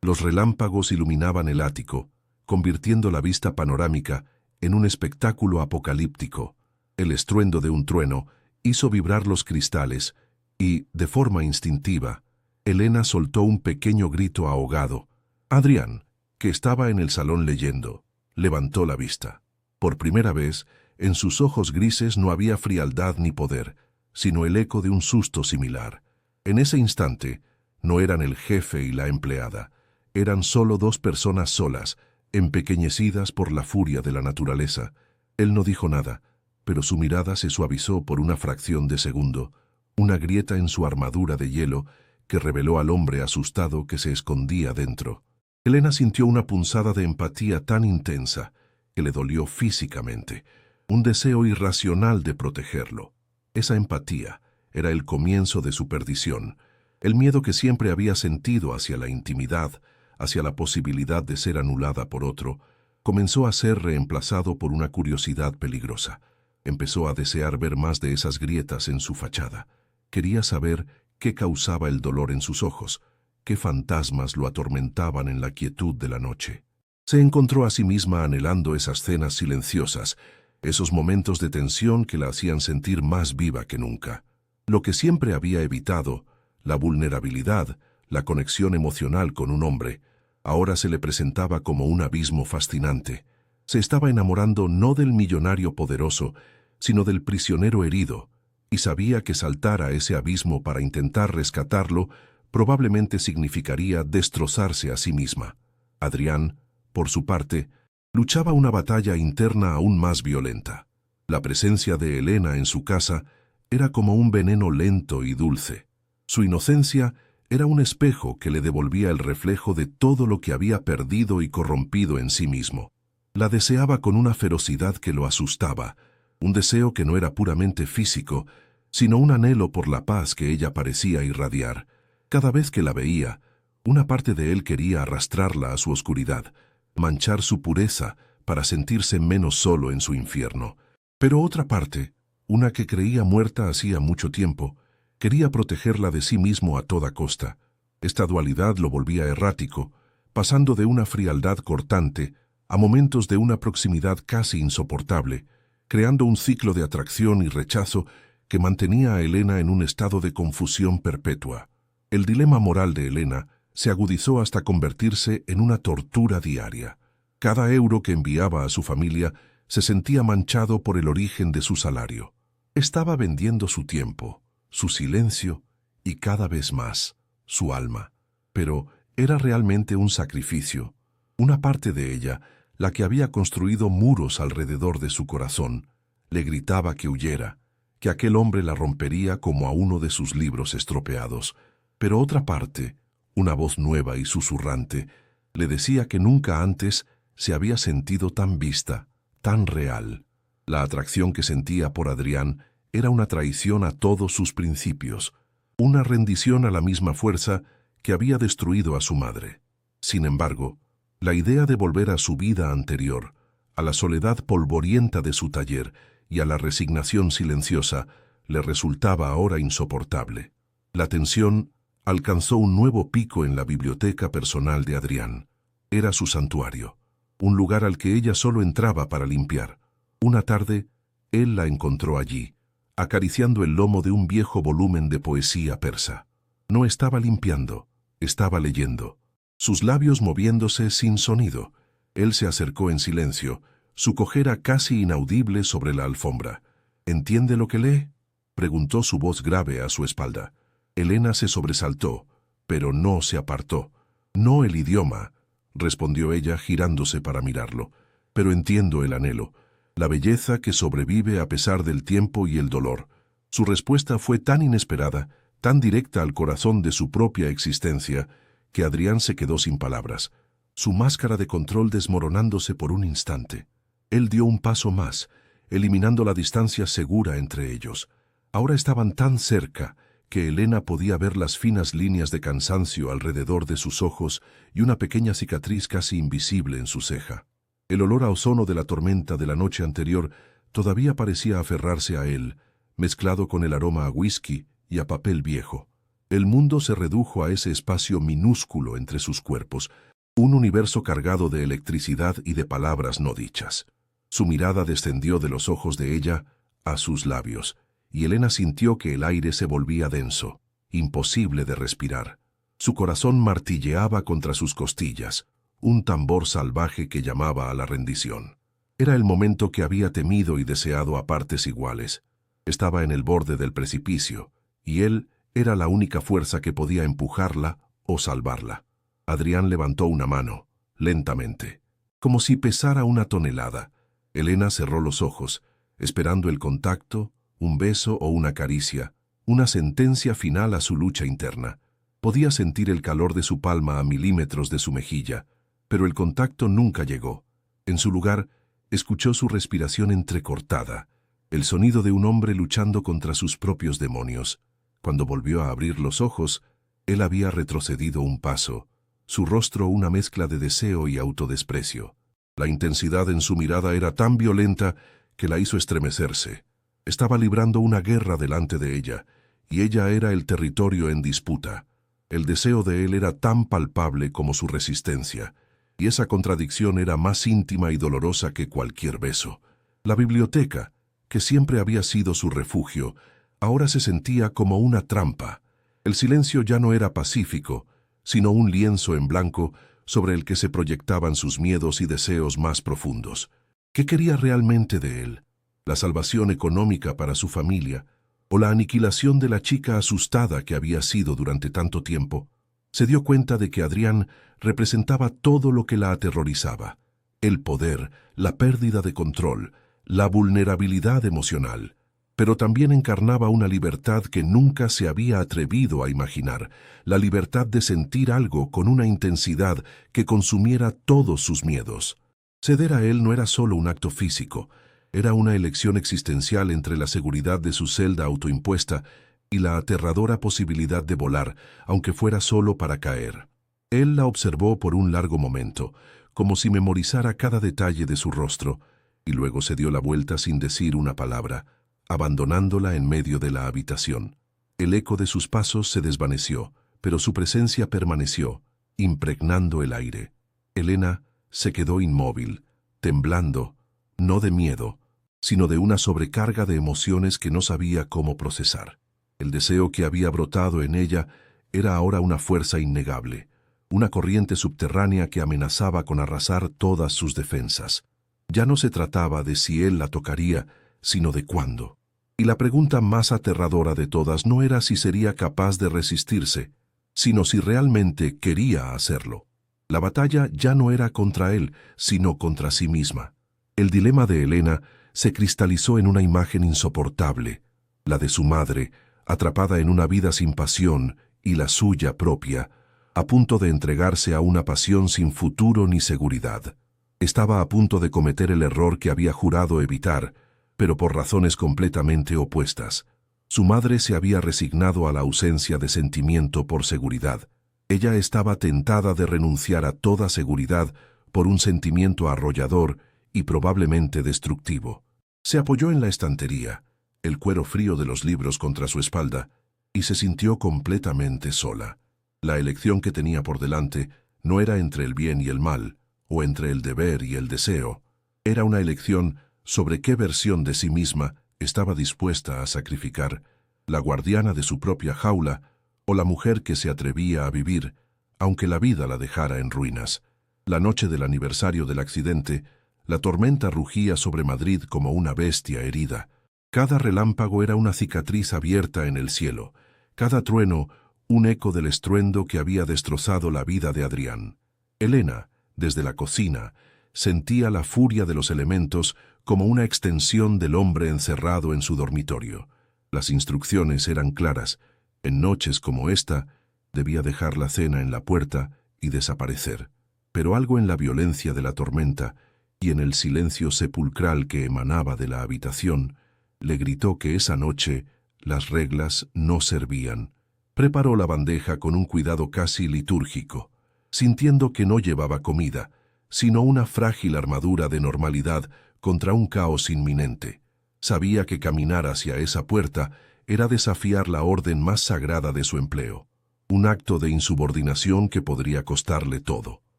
Los relámpagos iluminaban el ático, convirtiendo la vista panorámica en un espectáculo apocalíptico. El estruendo de un trueno hizo vibrar los cristales y, de forma instintiva, Elena soltó un pequeño grito ahogado. Adrián, que estaba en el salón leyendo, levantó la vista. Por primera vez, en sus ojos grises no había frialdad ni poder, sino el eco de un susto similar. En ese instante, no eran el jefe y la empleada, eran solo dos personas solas, empequeñecidas por la furia de la naturaleza. Él no dijo nada, pero su mirada se suavizó por una fracción de segundo, una grieta en su armadura de hielo que reveló al hombre asustado que se escondía dentro. Elena sintió una punzada de empatía tan intensa que le dolió físicamente, un deseo irracional de protegerlo. Esa empatía era el comienzo de su perdición, el miedo que siempre había sentido hacia la intimidad, hacia la posibilidad de ser anulada por otro, comenzó a ser reemplazado por una curiosidad peligrosa. Empezó a desear ver más de esas grietas en su fachada. Quería saber qué causaba el dolor en sus ojos, qué fantasmas lo atormentaban en la quietud de la noche. Se encontró a sí misma anhelando esas cenas silenciosas, esos momentos de tensión que la hacían sentir más viva que nunca. Lo que siempre había evitado, la vulnerabilidad, la conexión emocional con un hombre, ahora se le presentaba como un abismo fascinante. Se estaba enamorando no del millonario poderoso, sino del prisionero herido, y sabía que saltar a ese abismo para intentar rescatarlo probablemente significaría destrozarse a sí misma. Adrián, por su parte, luchaba una batalla interna aún más violenta. La presencia de Elena en su casa era como un veneno lento y dulce. Su inocencia era un espejo que le devolvía el reflejo de todo lo que había perdido y corrompido en sí mismo. La deseaba con una ferocidad que lo asustaba, un deseo que no era puramente físico, sino un anhelo por la paz que ella parecía irradiar. Cada vez que la veía, una parte de él quería arrastrarla a su oscuridad, manchar su pureza para sentirse menos solo en su infierno. Pero otra parte, una que creía muerta hacía mucho tiempo, quería protegerla de sí mismo a toda costa. Esta dualidad lo volvía errático, pasando de una frialdad cortante a momentos de una proximidad casi insoportable, creando un ciclo de atracción y rechazo que mantenía a Elena en un estado de confusión perpetua. El dilema moral de Elena se agudizó hasta convertirse en una tortura diaria. Cada euro que enviaba a su familia se sentía manchado por el origen de su salario. Estaba vendiendo su tiempo, su silencio y cada vez más, su alma. Pero era realmente un sacrificio. Una parte de ella, la que había construido muros alrededor de su corazón, le gritaba que huyera, que aquel hombre la rompería como a uno de sus libros estropeados. Pero otra parte, una voz nueva y susurrante, le decía que nunca antes se había sentido tan vista, tan real. La atracción que sentía por Adrián era una traición a todos sus principios, una rendición a la misma fuerza que había destruido a su madre. Sin embargo, la idea de volver a su vida anterior, a la soledad polvorienta de su taller y a la resignación silenciosa, le resultaba ahora insoportable. La tensión alcanzó un nuevo pico en la biblioteca personal de Adrián. Era su santuario, un lugar al que ella solo entraba para limpiar. Una tarde, él la encontró allí, acariciando el lomo de un viejo volumen de poesía persa. No estaba limpiando, estaba leyendo, sus labios moviéndose sin sonido. Él se acercó en silencio, su cojera casi inaudible sobre la alfombra. ¿Entiende lo que lee?, preguntó su voz grave a su espalda. Elena se sobresaltó, pero no se apartó. No el idioma, respondió ella girándose para mirarlo, pero entiendo el anhelo, la belleza que sobrevive a pesar del tiempo y el dolor. Su respuesta fue tan inesperada, tan directa al corazón de su propia existencia, que Adrián se quedó sin palabras, su máscara de control desmoronándose por un instante. Él dio un paso más, eliminando la distancia segura entre ellos. Ahora estaban tan cerca que Elena podía ver las finas líneas de cansancio alrededor de sus ojos y una pequeña cicatriz casi invisible en su ceja. El olor a ozono de la tormenta de la noche anterior todavía parecía aferrarse a él, mezclado con el aroma a whisky y a papel viejo. El mundo se redujo a ese espacio minúsculo entre sus cuerpos, un universo cargado de electricidad y de palabras no dichas. Su mirada descendió de los ojos de ella a sus labios, y Elena sintió que el aire se volvía denso, imposible de respirar. Su corazón martilleaba contra sus costillas, un tambor salvaje que llamaba a la rendición. Era el momento que había temido y deseado a partes iguales. Estaba en el borde del precipicio, y él era la única fuerza que podía empujarla o salvarla. Adrián levantó una mano, lentamente, como si pesara una tonelada. Elena cerró los ojos, esperando el contacto, un beso o una caricia, una sentencia final a su lucha interna. Podía sentir el calor de su palma a milímetros de su mejilla, pero el contacto nunca llegó. En su lugar, escuchó su respiración entrecortada, el sonido de un hombre luchando contra sus propios demonios. Cuando volvió a abrir los ojos, él había retrocedido un paso, su rostro una mezcla de deseo y autodesprecio. La intensidad en su mirada era tan violenta que la hizo estremecerse. Estaba librando una guerra delante de ella, y ella era el territorio en disputa. El deseo de él era tan palpable como su resistencia, y esa contradicción era más íntima y dolorosa que cualquier beso. La biblioteca, que siempre había sido su refugio, ahora se sentía como una trampa. El silencio ya no era pacífico, sino un lienzo en blanco sobre el que se proyectaban sus miedos y deseos más profundos. ¿Qué quería realmente de él? ¿La salvación económica para su familia, o la aniquilación de la chica asustada que había sido durante tanto tiempo? Se dio cuenta de que Adrián representaba todo lo que la aterrorizaba: el poder, la pérdida de control, la vulnerabilidad emocional. Pero también encarnaba una libertad que nunca se había atrevido a imaginar, la libertad de sentir algo con una intensidad que consumiera todos sus miedos. Ceder a él no era solo un acto físico, era una elección existencial entre la seguridad de su celda autoimpuesta y la aterradora posibilidad de volar, aunque fuera solo para caer. Él la observó por un largo momento, como si memorizara cada detalle de su rostro, y luego se dio la vuelta sin decir una palabra, abandonándola en medio de la habitación. El eco de sus pasos se desvaneció, pero su presencia permaneció, impregnando el aire. Elena se quedó inmóvil, temblando, no de miedo, sino de una sobrecarga de emociones que no sabía cómo procesar. El deseo que había brotado en ella era ahora una fuerza innegable, una corriente subterránea que amenazaba con arrasar todas sus defensas. Ya no se trataba de si él la tocaría, sino de cuándo. Y la pregunta más aterradora de todas no era si sería capaz de resistirse, sino si realmente quería hacerlo. La batalla ya no era contra él, sino contra sí misma. El dilema de Elena se cristalizó en una imagen insoportable, la de su madre, atrapada en una vida sin pasión, y la suya propia, a punto de entregarse a una pasión sin futuro ni seguridad. Estaba a punto de cometer el error que había jurado evitar, pero por razones completamente opuestas. Su madre se había resignado a la ausencia de sentimiento por seguridad. Ella estaba tentada de renunciar a toda seguridad por un sentimiento arrollador y probablemente destructivo. Se apoyó en la estantería, el cuero frío de los libros contra su espalda, y se sintió completamente sola. La elección que tenía por delante no era entre el bien y el mal, o entre el deber y el deseo. Era una elección sobre qué versión de sí misma estaba dispuesta a sacrificar, la guardiana de su propia jaula o la mujer que se atrevía a vivir, aunque la vida la dejara en ruinas. La noche del aniversario del accidente, la tormenta rugía sobre Madrid como una bestia herida. Cada relámpago era una cicatriz abierta en el cielo, cada trueno un eco del estruendo que había destrozado la vida de Adrián. Elena, desde la cocina, sentía la furia de los elementos como una extensión del hombre encerrado en su dormitorio. Las instrucciones eran claras. En noches como esta, debía dejar la cena en la puerta y desaparecer. Pero algo en la violencia de la tormenta y en el silencio sepulcral que emanaba de la habitación, le gritó que esa noche las reglas no servían. Preparó la bandeja con un cuidado casi litúrgico, sintiendo que no llevaba comida, sino una frágil armadura de normalidad contra un caos inminente. Sabía que caminar hacia esa puerta era desafiar la orden más sagrada de su empleo, un acto de insubordinación que podría costarle todo.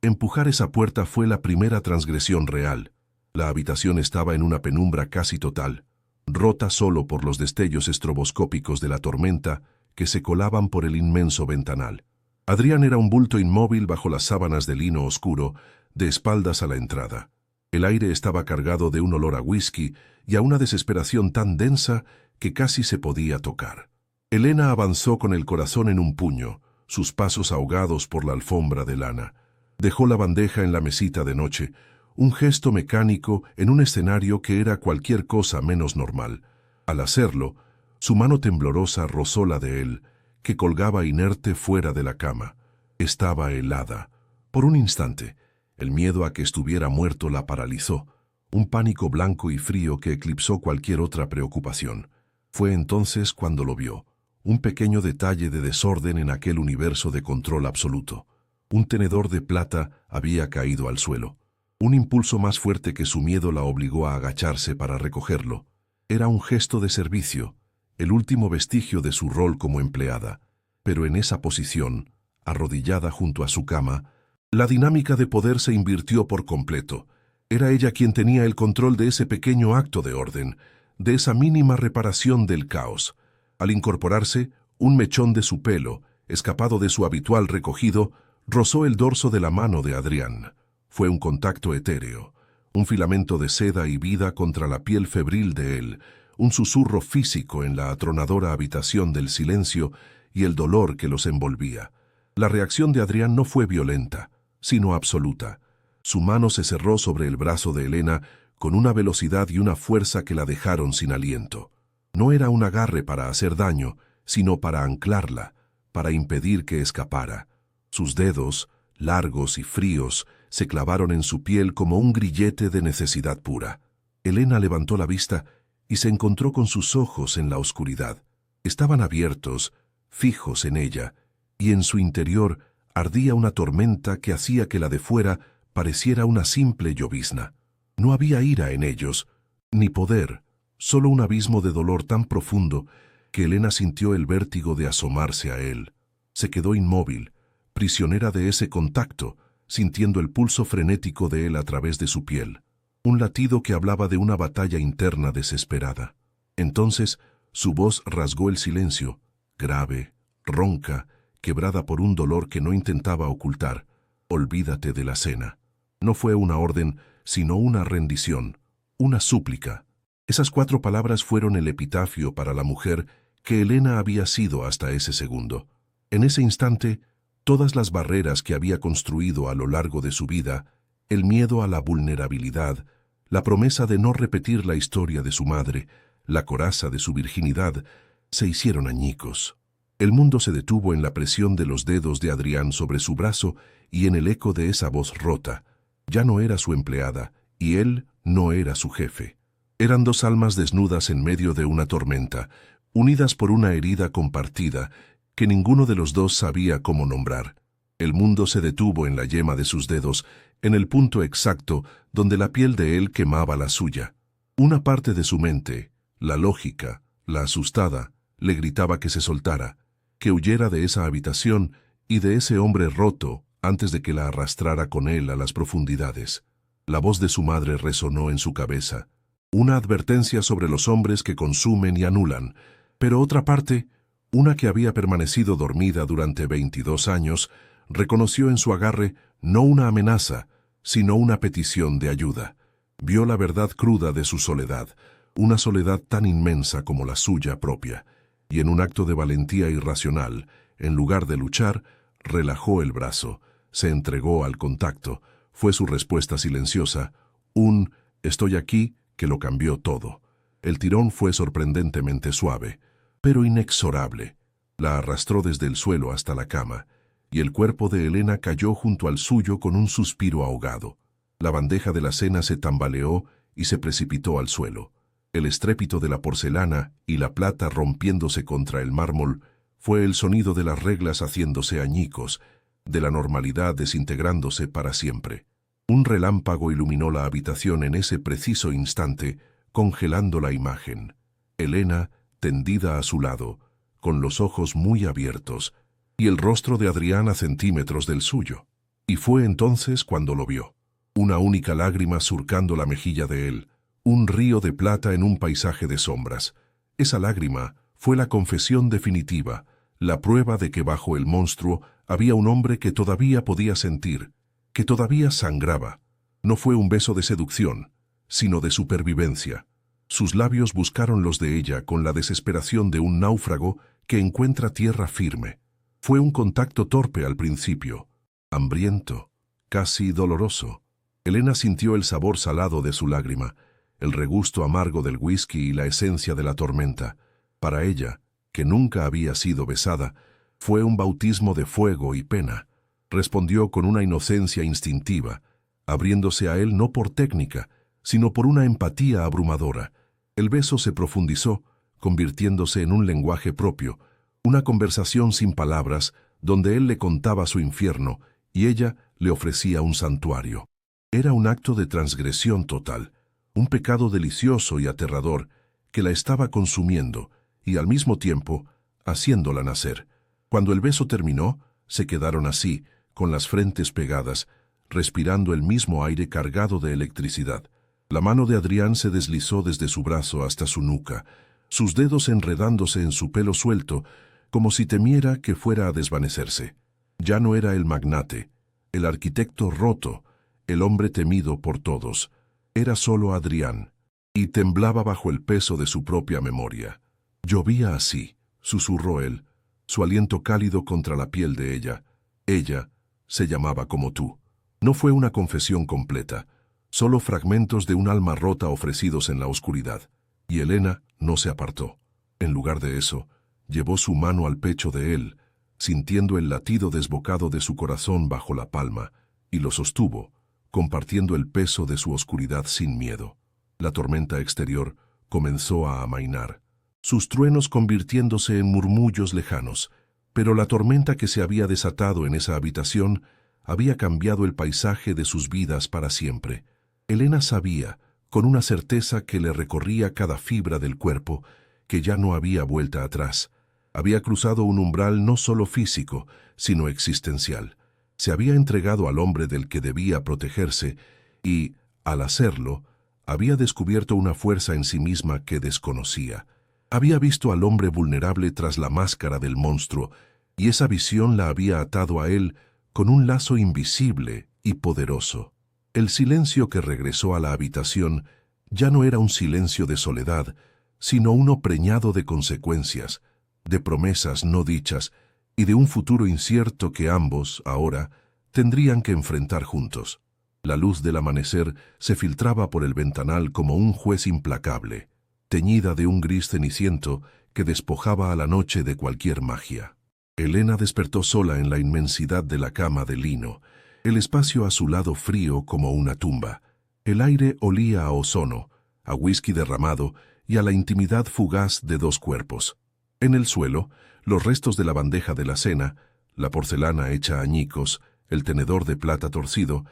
Empujar esa puerta fue la primera transgresión real. La habitación estaba en una penumbra casi total, rota solo por los destellos estroboscópicos de la tormenta que se colaban por el inmenso ventanal. Adrián era un bulto inmóvil bajo las sábanas de lino oscuro, de espaldas a la entrada. El aire estaba cargado de un olor a whisky y a una desesperación tan densa que casi se podía tocar. Elena avanzó con el corazón en un puño, sus pasos ahogados por la alfombra de lana. Dejó la bandeja en la mesita de noche, un gesto mecánico en un escenario que era cualquier cosa menos normal. Al hacerlo, su mano temblorosa rozó la de él, que colgaba inerte fuera de la cama. Estaba helada. Por un instante, el miedo a que estuviera muerto la paralizó, un pánico blanco y frío que eclipsó cualquier otra preocupación. Fue entonces cuando lo vio, un pequeño detalle de desorden en aquel universo de control absoluto. Un tenedor de plata había caído al suelo. Un impulso más fuerte que su miedo la obligó a agacharse para recogerlo. Era un gesto de servicio, el último vestigio de su rol como empleada. Pero en esa posición, arrodillada junto a su cama, la dinámica de poder se invirtió por completo. Era ella quien tenía el control de ese pequeño acto de orden, de esa mínima reparación del caos. Al incorporarse, un mechón de su pelo, escapado de su habitual recogido, rozó el dorso de la mano de Adrián. Fue un contacto etéreo, un filamento de seda y vida contra la piel febril de él, un susurro físico en la atronadora habitación del silencio y el dolor que los envolvía. La reacción de Adrián no fue violenta, sino absoluta. Su mano se cerró sobre el brazo de Elena con una velocidad y una fuerza que la dejaron sin aliento. No era un agarre para hacer daño, sino para anclarla, para impedir que escapara. Sus dedos, largos y fríos, se clavaron en su piel como un grillete de necesidad pura. Elena levantó la vista y se encontró con sus ojos en la oscuridad. Estaban abiertos, fijos en ella, y en su interior ardía una tormenta que hacía que la de fuera pareciera una simple llovizna. No había ira en ellos, ni poder, solo un abismo de dolor tan profundo que Elena sintió el vértigo de asomarse a él. Se quedó inmóvil, prisionera de ese contacto, sintiendo el pulso frenético de él a través de su piel, un latido que hablaba de una batalla interna desesperada. Entonces, su voz rasgó el silencio, grave, ronca, quebrada por un dolor que no intentaba ocultar. Olvídate de la cena. No fue una orden, sino una rendición, una súplica. Esas 4 palabras fueron el epitafio para la mujer que Elena había sido hasta ese segundo. En ese instante, todas las barreras que había construido a lo largo de su vida, el miedo a la vulnerabilidad, la promesa de no repetir la historia de su madre, la coraza de su virginidad, se hicieron añicos. El mundo se detuvo en la presión de los dedos de Adrián sobre su brazo y en el eco de esa voz rota. Ya no era su empleada, y él no era su jefe. Eran 2 almas desnudas en medio de una tormenta, unidas por una herida compartida que ninguno de los dos sabía cómo nombrar. El mundo se detuvo en la yema de sus dedos, en el punto exacto donde la piel de él quemaba la suya. Una parte de su mente, La lógica, la asustada, le gritaba que se soltara, que huyera de esa habitación y de ese hombre roto antes de que la arrastrara con él a las profundidades. La voz de su madre resonó en su cabeza, una advertencia sobre los hombres que consumen y anulan, pero otra parte, una que había permanecido dormida durante 22 años, reconoció en su agarre no una amenaza, sino una petición de ayuda. Vio la verdad cruda de su soledad, una soledad tan inmensa como la suya propia, y en un acto de valentía irracional, en lugar de luchar, relajó el brazo, se entregó al contacto. Fue su respuesta silenciosa, un «estoy aquí», que lo cambió todo. El tirón fue sorprendentemente suave, pero inexorable. La arrastró desde el suelo hasta la cama, y el cuerpo de Elena cayó junto al suyo con un suspiro ahogado. La bandeja de la cena se tambaleó y se precipitó al suelo. El estrépito de la porcelana y la plata rompiéndose contra el mármol fue el sonido de las reglas haciéndose añicos, de la normalidad desintegrándose para siempre. Un relámpago iluminó la habitación en ese preciso instante, congelando la imagen. Elena, tendida a su lado, con los ojos muy abiertos, y el rostro de Adrián a centímetros del suyo. Y fue entonces cuando lo vio. Una única lágrima surcando la mejilla de él, un río de plata en un paisaje de sombras. Esa lágrima fue la confesión definitiva, la prueba de que bajo el monstruo había un hombre que todavía podía sentir, que todavía sangraba. No fue un beso de seducción, sino de supervivencia. Sus labios buscaron los de ella con la desesperación de un náufrago que encuentra tierra firme. Fue un contacto torpe al principio, hambriento, casi doloroso. Elena sintió el sabor salado de su lágrima, el regusto amargo del whisky y la esencia de la tormenta. Para ella, que nunca había sido besada, fue un bautismo de fuego y pena. Respondió con una inocencia instintiva, abriéndose a él no por técnica, sino por una empatía abrumadora. El beso se profundizó, convirtiéndose en un lenguaje propio, una conversación sin palabras, donde él le contaba su infierno y ella le ofrecía un santuario. Era un acto de transgresión total, un pecado delicioso y aterrador que la estaba consumiendo y al mismo tiempo haciéndola nacer. Cuando el beso terminó, se quedaron así, con las frentes pegadas, respirando el mismo aire cargado de electricidad. La mano de Adrián se deslizó desde su brazo hasta su nuca, sus dedos enredándose en su pelo suelto, como si temiera que fuera a desvanecerse. Ya no era el magnate, el arquitecto roto, el hombre temido por todos. Era solo Adrián, y temblaba bajo el peso de su propia memoria. Llovía así, susurró él, su aliento cálido contra la piel de ella. Ella se llamaba como tú. No fue una confesión completa, solo fragmentos de un alma rota ofrecidos en la oscuridad. Y Elena no se apartó. En lugar de eso, llevó su mano al pecho de él, sintiendo el latido desbocado de su corazón bajo la palma, y lo sostuvo, compartiendo el peso de su oscuridad sin miedo. La tormenta exterior comenzó a amainar, sus truenos convirtiéndose en murmullos lejanos, pero la tormenta que se había desatado en esa habitación había cambiado el paisaje de sus vidas para siempre. Elena sabía, con una certeza que le recorría cada fibra del cuerpo, que ya no había vuelta atrás. Había cruzado un umbral no solo físico, sino existencial. Se había entregado al hombre del que debía protegerse y, al hacerlo, había descubierto una fuerza en sí misma que desconocía. Había visto al hombre vulnerable tras la máscara del monstruo, y esa visión la había atado a él con un lazo invisible y poderoso. El silencio que regresó a la habitación ya no era un silencio de soledad, sino uno preñado de consecuencias, de promesas no dichas y de un futuro incierto que ambos, ahora, tendrían que enfrentar juntos. La luz del amanecer se filtraba por el ventanal como un juez implacable, teñida de un gris ceniciento que despojaba a la noche de cualquier magia. Elena despertó sola en la inmensidad de la cama de lino, el espacio a su lado frío como una tumba. El aire olía a ozono, a whisky derramado y a la intimidad fugaz de dos cuerpos. En el suelo, los restos de la bandeja de la cena, la porcelana hecha añicos, el tenedor de plata torcido,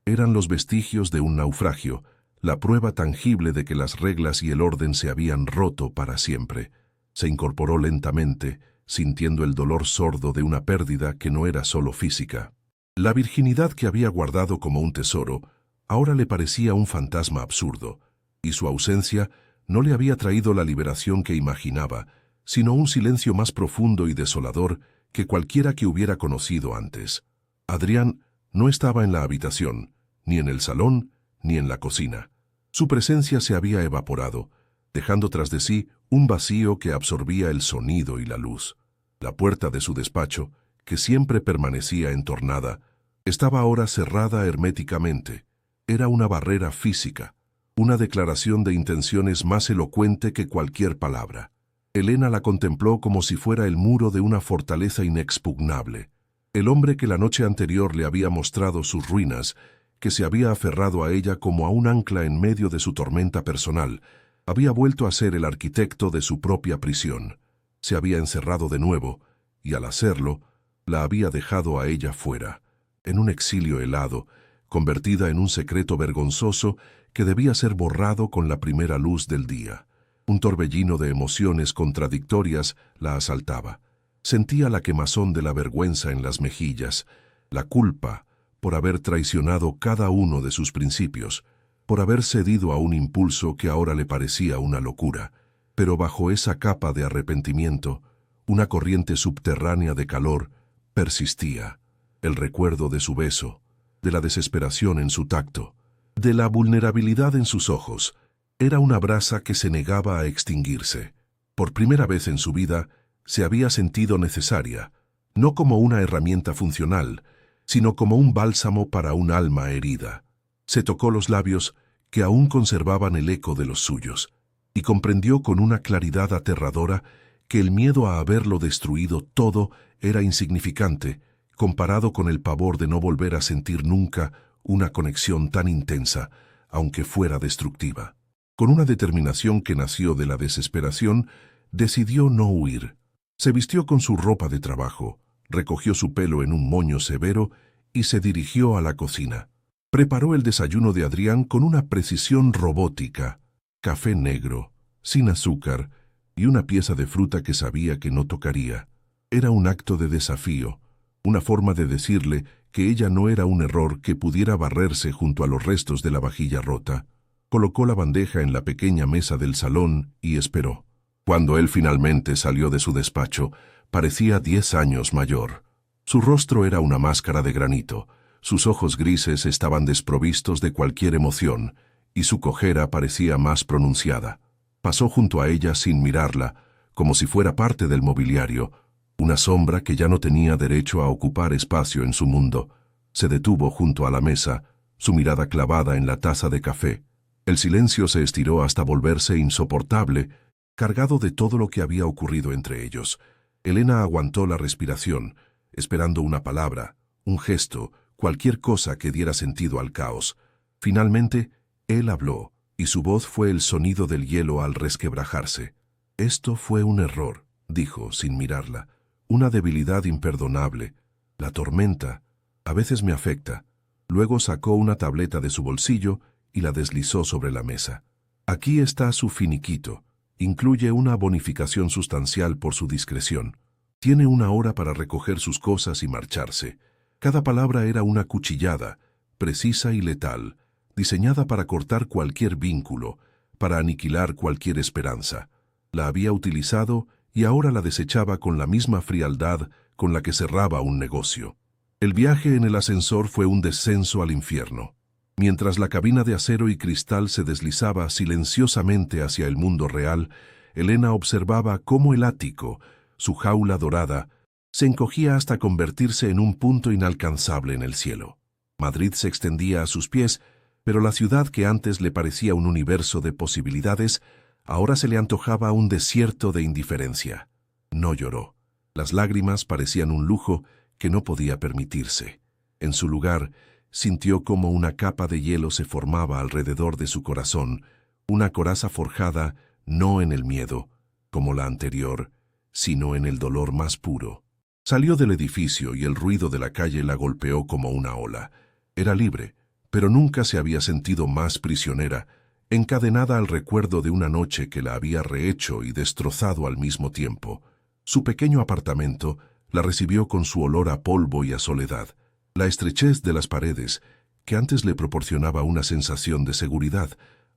eran los vestigios de un naufragio, la prueba tangible de que las reglas y el orden se habían roto para siempre. Se incorporó lentamente, sintiendo el dolor sordo de una pérdida que no era solo física. La virginidad que había guardado como un tesoro ahora le parecía un fantasma absurdo, y su ausencia no le había traído la liberación que imaginaba, sino un silencio más profundo y desolador que cualquiera que hubiera conocido antes. Adrián no estaba en la habitación, ni en el salón, ni en la cocina. Su presencia se había evaporado, dejando tras de sí un vacío que absorbía el sonido y la luz. La puerta de su despacho, que siempre permanecía entornada, estaba ahora cerrada herméticamente. Era una barrera física, una declaración de intenciones más elocuente que cualquier palabra. Elena la contempló como si fuera el muro de una fortaleza inexpugnable. El hombre que la noche anterior le había mostrado sus ruinas, que se había aferrado a ella como a un ancla en medio de su tormenta personal, había vuelto a ser el arquitecto de su propia prisión. Se había encerrado de nuevo, y al hacerlo, la había dejado a ella fuera, en un exilio helado, convertida en un secreto vergonzoso que debía ser borrado con la primera luz del día. Un torbellino de emociones contradictorias la asaltaba. Sentía la quemazón de la vergüenza en las mejillas, la culpa por haber traicionado cada uno de sus principios, por haber cedido a un impulso que ahora le parecía una locura. Pero bajo esa capa de arrepentimiento, una corriente subterránea de calor persistía. El recuerdo de su beso, de la desesperación en su tacto, de la vulnerabilidad en sus ojos, era una brasa que se negaba a extinguirse. Por primera vez en su vida, se había sentido necesaria, no como una herramienta funcional, sino como un bálsamo para un alma herida. Se tocó los labios, que aún conservaban el eco de los suyos, y comprendió con una claridad aterradora que el miedo a haberlo destruido todo era insignificante, comparado con el pavor de no volver a sentir nunca una conexión tan intensa, aunque fuera destructiva. Con una determinación que nació de la desesperación, decidió no huir. Se vistió con su ropa de trabajo, recogió su pelo en un moño severo y se dirigió a la cocina. Preparó el desayuno de Adrián con una precisión robótica: café negro, sin azúcar y una pieza de fruta que sabía que no tocaría. Era un acto de desafío, una forma de decirle que ella no era un error que pudiera barrerse junto a los restos de la vajilla rota. Colocó la bandeja en la pequeña mesa del salón y esperó. Cuando él finalmente salió de su despacho, parecía 10 años mayor. Su rostro era una máscara de granito, sus ojos grises estaban desprovistos de cualquier emoción, y su cojera parecía más pronunciada. Pasó junto a ella sin mirarla, como si fuera parte del mobiliario, una sombra que ya no tenía derecho a ocupar espacio en su mundo. Se detuvo junto a la mesa, su mirada clavada en la taza de café. El silencio se estiró hasta volverse insoportable, cargado de todo lo que había ocurrido entre ellos. Elena aguantó la respiración, esperando una palabra, un gesto, cualquier cosa que diera sentido al caos. Finalmente, él habló, y su voz fue el sonido del hielo al resquebrajarse. «Esto fue un error», dijo, sin mirarla, «una debilidad imperdonable. La tormenta a veces me afecta». Luego sacó una tableta de su bolsillo y la deslizó sobre la mesa. «Aquí está su finiquito. Incluye una bonificación sustancial por su discreción. Tiene 1 hora para recoger sus cosas y marcharse». Cada palabra era una cuchillada, precisa y letal, diseñada para cortar cualquier vínculo, para aniquilar cualquier esperanza. La había utilizado y ahora la desechaba con la misma frialdad con la que cerraba un negocio. El viaje en el ascensor fue un descenso al infierno. Mientras la cabina de acero y cristal se deslizaba silenciosamente hacia el mundo real, Elena observaba cómo el ático, su jaula dorada, se encogía hasta convertirse en un punto inalcanzable en el cielo. Madrid se extendía a sus pies, pero la ciudad que antes le parecía un universo de posibilidades, ahora se le antojaba un desierto de indiferencia. No lloró. Las lágrimas parecían un lujo que no podía permitirse. En su lugar, sintió como una capa de hielo se formaba alrededor de su corazón, una coraza forjada no en el miedo, como la anterior, sino en el dolor más puro. Salió del edificio y el ruido de la calle la golpeó como una ola. Era libre, pero nunca se había sentido más prisionera, encadenada al recuerdo de una noche que la había rehecho y destrozado al mismo tiempo. Su pequeño apartamento la recibió con su olor a polvo y a soledad. La estrechez de las paredes, que antes le proporcionaba una sensación de seguridad,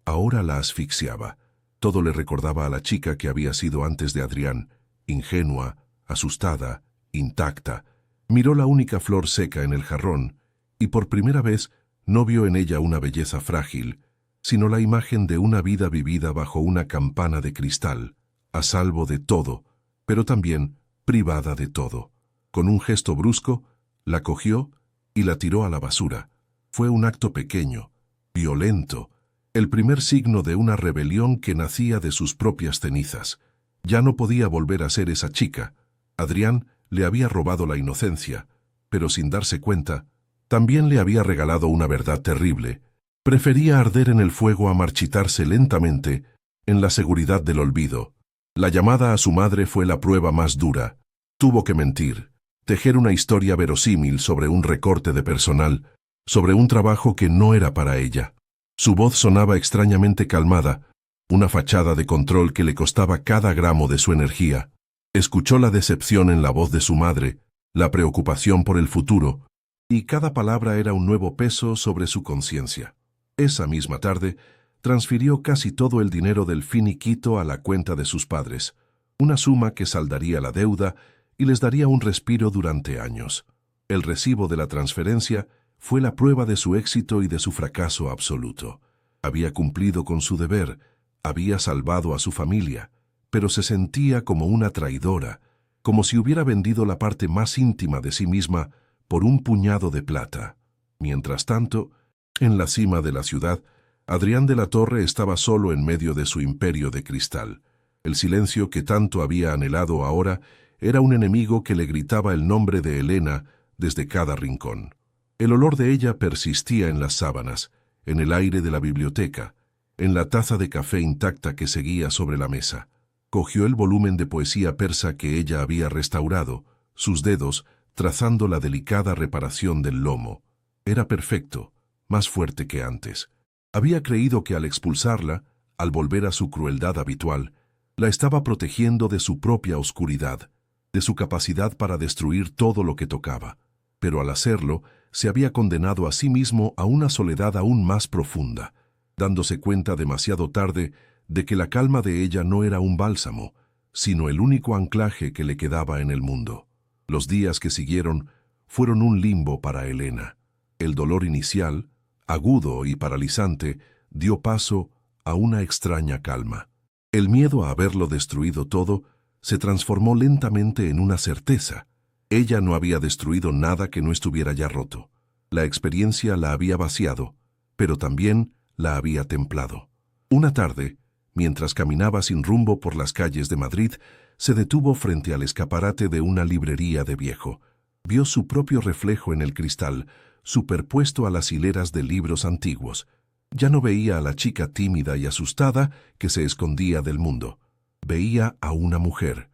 ahora la asfixiaba. Todo le recordaba a la chica que había sido antes de Adrián, ingenua, asustada, intacta. Miró la única flor seca en el jarrón y por primera vez no vio en ella una belleza frágil, sino la imagen de una vida vivida bajo una campana de cristal, a salvo de todo, pero también privada de todo. Con un gesto brusco, la cogió y la tiró a la basura. Fue un acto pequeño, violento, el primer signo de una rebelión que nacía de sus propias cenizas. Ya no podía volver a ser esa chica. Adrián le había robado la inocencia, pero sin darse cuenta, también le había regalado una verdad terrible. Prefería arder en el fuego a marchitarse lentamente en la seguridad del olvido. La llamada a su madre fue la prueba más dura. Tuvo que mentir, tejer una historia verosímil sobre un recorte de personal, sobre un trabajo que no era para ella. Su voz sonaba extrañamente calmada, una fachada de control que le costaba cada gramo de su energía. Escuchó la decepción en la voz de su madre, la preocupación por el futuro, y cada palabra era un nuevo peso sobre su conciencia. Esa misma tarde, transfirió casi todo el dinero del finiquito a la cuenta de sus padres, una suma que saldaría la deuda y les daría un respiro durante años. El recibo de la transferencia fue la prueba de su éxito y de su fracaso absoluto. Había cumplido con su deber, había salvado a su familia, pero se sentía como una traidora, como si hubiera vendido la parte más íntima de sí misma por un puñado de plata. Mientras tanto, en la cima de la ciudad, Adrián de la Torre estaba solo en medio de su imperio de cristal. El silencio que tanto había anhelado ahora era un enemigo que le gritaba el nombre de Elena desde cada rincón. El olor de ella persistía en las sábanas, en el aire de la biblioteca, en la taza de café intacta que seguía sobre la mesa. Cogió el volumen de poesía persa que ella había restaurado, sus dedos trazando la delicada reparación del lomo. Era perfecto, más fuerte que antes. Había creído que al expulsarla, al volver a su crueldad habitual, la estaba protegiendo de su propia oscuridad, de su capacidad para destruir todo lo que tocaba. Pero al hacerlo, se había condenado a sí mismo a una soledad aún más profunda, dándose cuenta demasiado tarde de que la calma de ella no era un bálsamo, sino el único anclaje que le quedaba en el mundo. Los días que siguieron fueron un limbo para Elena. El dolor inicial, agudo y paralizante, dio paso a una extraña calma. El miedo a haberlo destruido todo se transformó lentamente en una certeza. Ella no había destruido nada que no estuviera ya roto. La experiencia la había vaciado, pero también la había templado. Una tarde, mientras caminaba sin rumbo por las calles de Madrid, se detuvo frente al escaparate de una librería de viejo. Vio su propio reflejo en el cristal, superpuesto a las hileras de libros antiguos. Ya no veía a la chica tímida y asustada que se escondía del mundo. Veía a una mujer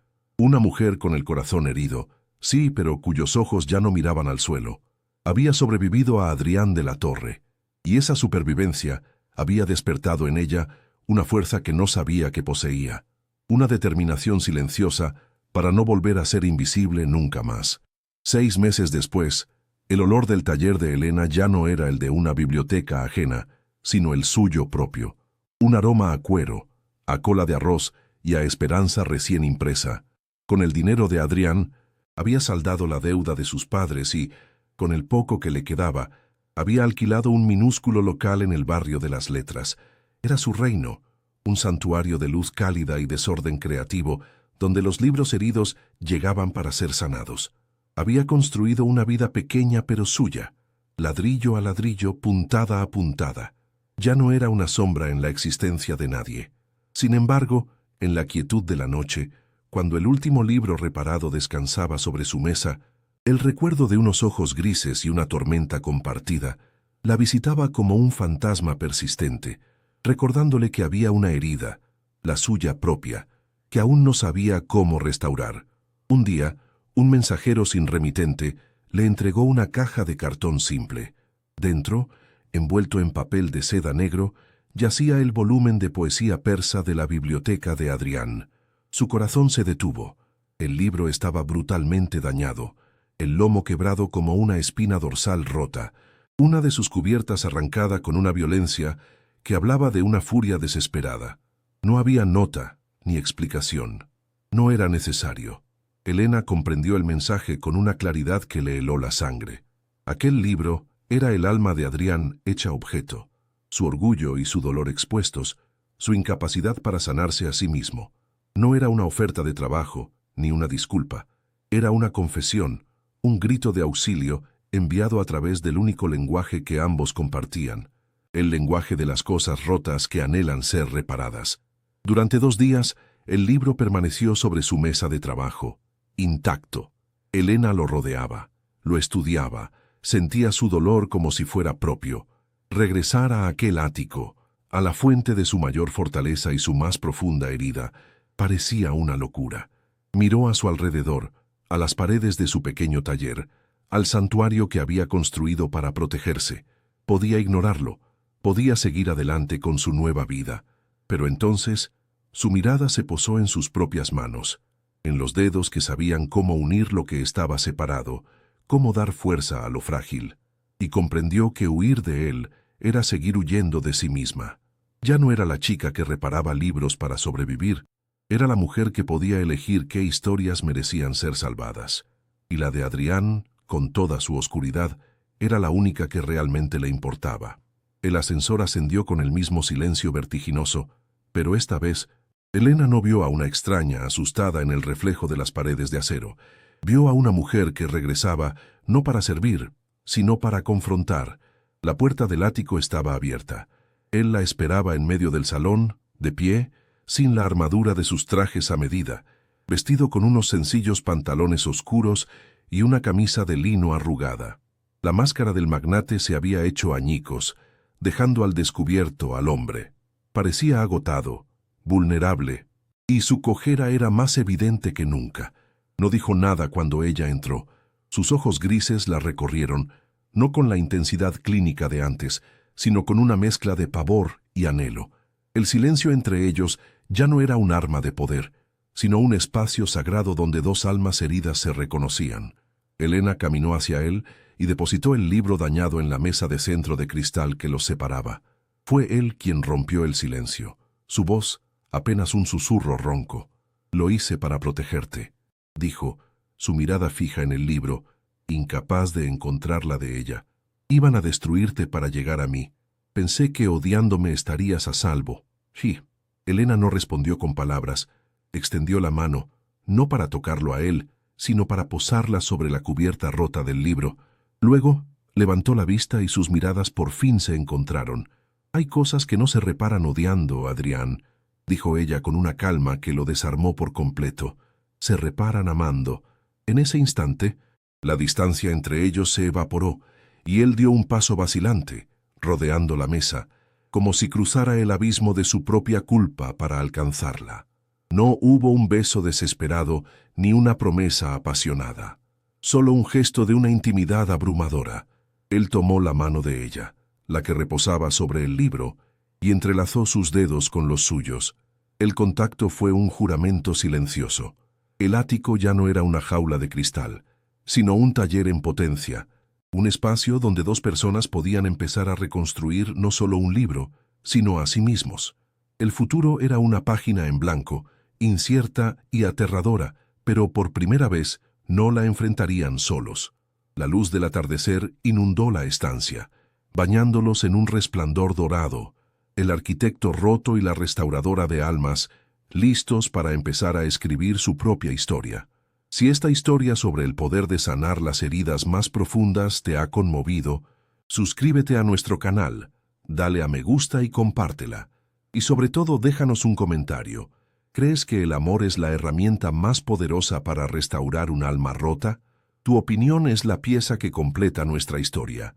con el corazón herido, sí, pero cuyos ojos ya no miraban al suelo. Había sobrevivido a Adrián de la Torre, y esa supervivencia había despertado en ella una fuerza que no sabía que poseía, una determinación silenciosa para no volver a ser invisible nunca más. 6 meses después, el olor del taller de Elena ya no era el de una biblioteca ajena, sino el suyo propio. Un aroma a cuero, a cola de arroz y a esperanza recién impresa. Con el dinero de Adrián, había saldado la deuda de sus padres y, con el poco que le quedaba, había alquilado un minúsculo local en el barrio de las Letras. Era su reino, un santuario de luz cálida y desorden creativo, donde los libros heridos llegaban para ser sanados. Había construido una vida pequeña pero suya, ladrillo a ladrillo, puntada a puntada. Ya no era una sombra en la existencia de nadie. Sin embargo, en la quietud de la noche, cuando el último libro reparado descansaba sobre su mesa, el recuerdo de unos ojos grises y una tormenta compartida la visitaba como un fantasma persistente, recordándole que había una herida, la suya propia, que aún no sabía cómo restaurar. Un día, un mensajero sin remitente le entregó una caja de cartón simple. Dentro, envuelto en papel de seda negro, yacía el volumen de poesía persa de la biblioteca de Adrián. Su corazón se detuvo. El libro estaba brutalmente dañado, el lomo quebrado como una espina dorsal rota, una de sus cubiertas arrancada con una violencia que hablaba de una furia desesperada. No había nota ni explicación. No era necesario. Elena comprendió el mensaje con una claridad que le heló la sangre. Aquel libro era el alma de Adrián hecha objeto, su orgullo y su dolor expuestos, su incapacidad para sanarse a sí mismo. No era una oferta de trabajo, ni una disculpa. Era una confesión, un grito de auxilio enviado a través del único lenguaje que ambos compartían, el lenguaje de las cosas rotas que anhelan ser reparadas. Durante 2 días, el libro permaneció sobre su mesa de trabajo, intacto. Elena lo rodeaba, lo estudiaba, sentía su dolor como si fuera propio. Regresar a aquel ático, a la fuente de su mayor fortaleza y su más profunda herida, parecía una locura. Miró a su alrededor, a las paredes de su pequeño taller, al santuario que había construido para protegerse. Podía ignorarlo, podía seguir adelante con su nueva vida. Pero entonces, su mirada se posó en sus propias manos, en los dedos que sabían cómo unir lo que estaba separado, cómo dar fuerza a lo frágil, y comprendió que huir de él era seguir huyendo de sí misma. Ya no era la chica que reparaba libros para sobrevivir, era la mujer que podía elegir qué historias merecían ser salvadas. Y la de Adrián, con toda su oscuridad, era la única que realmente le importaba. El ascensor ascendió con el mismo silencio vertiginoso, pero esta vez, Elena no vio a una extraña asustada en el reflejo de las paredes de acero. Vio a una mujer que regresaba no para servir, sino para confrontar. La puerta del ático estaba abierta. Él la esperaba en medio del salón, de pie, sin la armadura de sus trajes a medida, vestido con unos sencillos pantalones oscuros y una camisa de lino arrugada. La máscara del magnate se había hecho añicos, dejando al descubierto al hombre. Parecía agotado, vulnerable, y su cojera era más evidente que nunca. No dijo nada cuando ella entró. Sus ojos grises la recorrieron, no con la intensidad clínica de antes, sino con una mezcla de pavor y anhelo. El silencio entre ellos ya no era un arma de poder, sino un espacio sagrado donde 2 almas heridas se reconocían. Elena caminó hacia él y depositó el libro dañado en la mesa de centro de cristal que los separaba. Fue él quien rompió el silencio. Su voz, apenas un susurro ronco. «Lo hice para protegerte», dijo, su mirada fija en el libro, incapaz de encontrar la de ella. «Iban a destruirte para llegar a mí. Pensé que odiándome estarías a salvo». Sí. Elena no respondió con palabras. Extendió la mano, no para tocarlo a él, sino para posarla sobre la cubierta rota del libro. Luego, levantó la vista y sus miradas por fin se encontraron. «Hay cosas que no se reparan odiando, Adrián», dijo ella con una calma que lo desarmó por completo. «Se reparan amando». En ese instante, la distancia entre ellos se evaporó, y él dio un paso vacilante, rodeando la mesa, como si cruzara el abismo de su propia culpa para alcanzarla. No hubo un beso desesperado ni una promesa apasionada. Solo un gesto de una intimidad abrumadora. Él tomó la mano de ella, la que reposaba sobre el libro, y entrelazó sus dedos con los suyos. El contacto fue un juramento silencioso. El ático ya no era una jaula de cristal, sino un taller en potencia, un espacio donde 2 personas podían empezar a reconstruir no solo un libro, sino a sí mismos. El futuro era una página en blanco, incierta y aterradora, pero por primera vez no la enfrentarían solos. La luz del atardecer inundó la estancia, bañándolos en un resplandor dorado. El arquitecto roto y la restauradora de almas, listos para empezar a escribir su propia historia. Si esta historia sobre el poder de sanar las heridas más profundas te ha conmovido, suscríbete a nuestro canal, dale a me gusta y compártela. Y sobre todo déjanos un comentario. ¿Crees que el amor es la herramienta más poderosa para restaurar un alma rota? Tu opinión es la pieza que completa nuestra historia.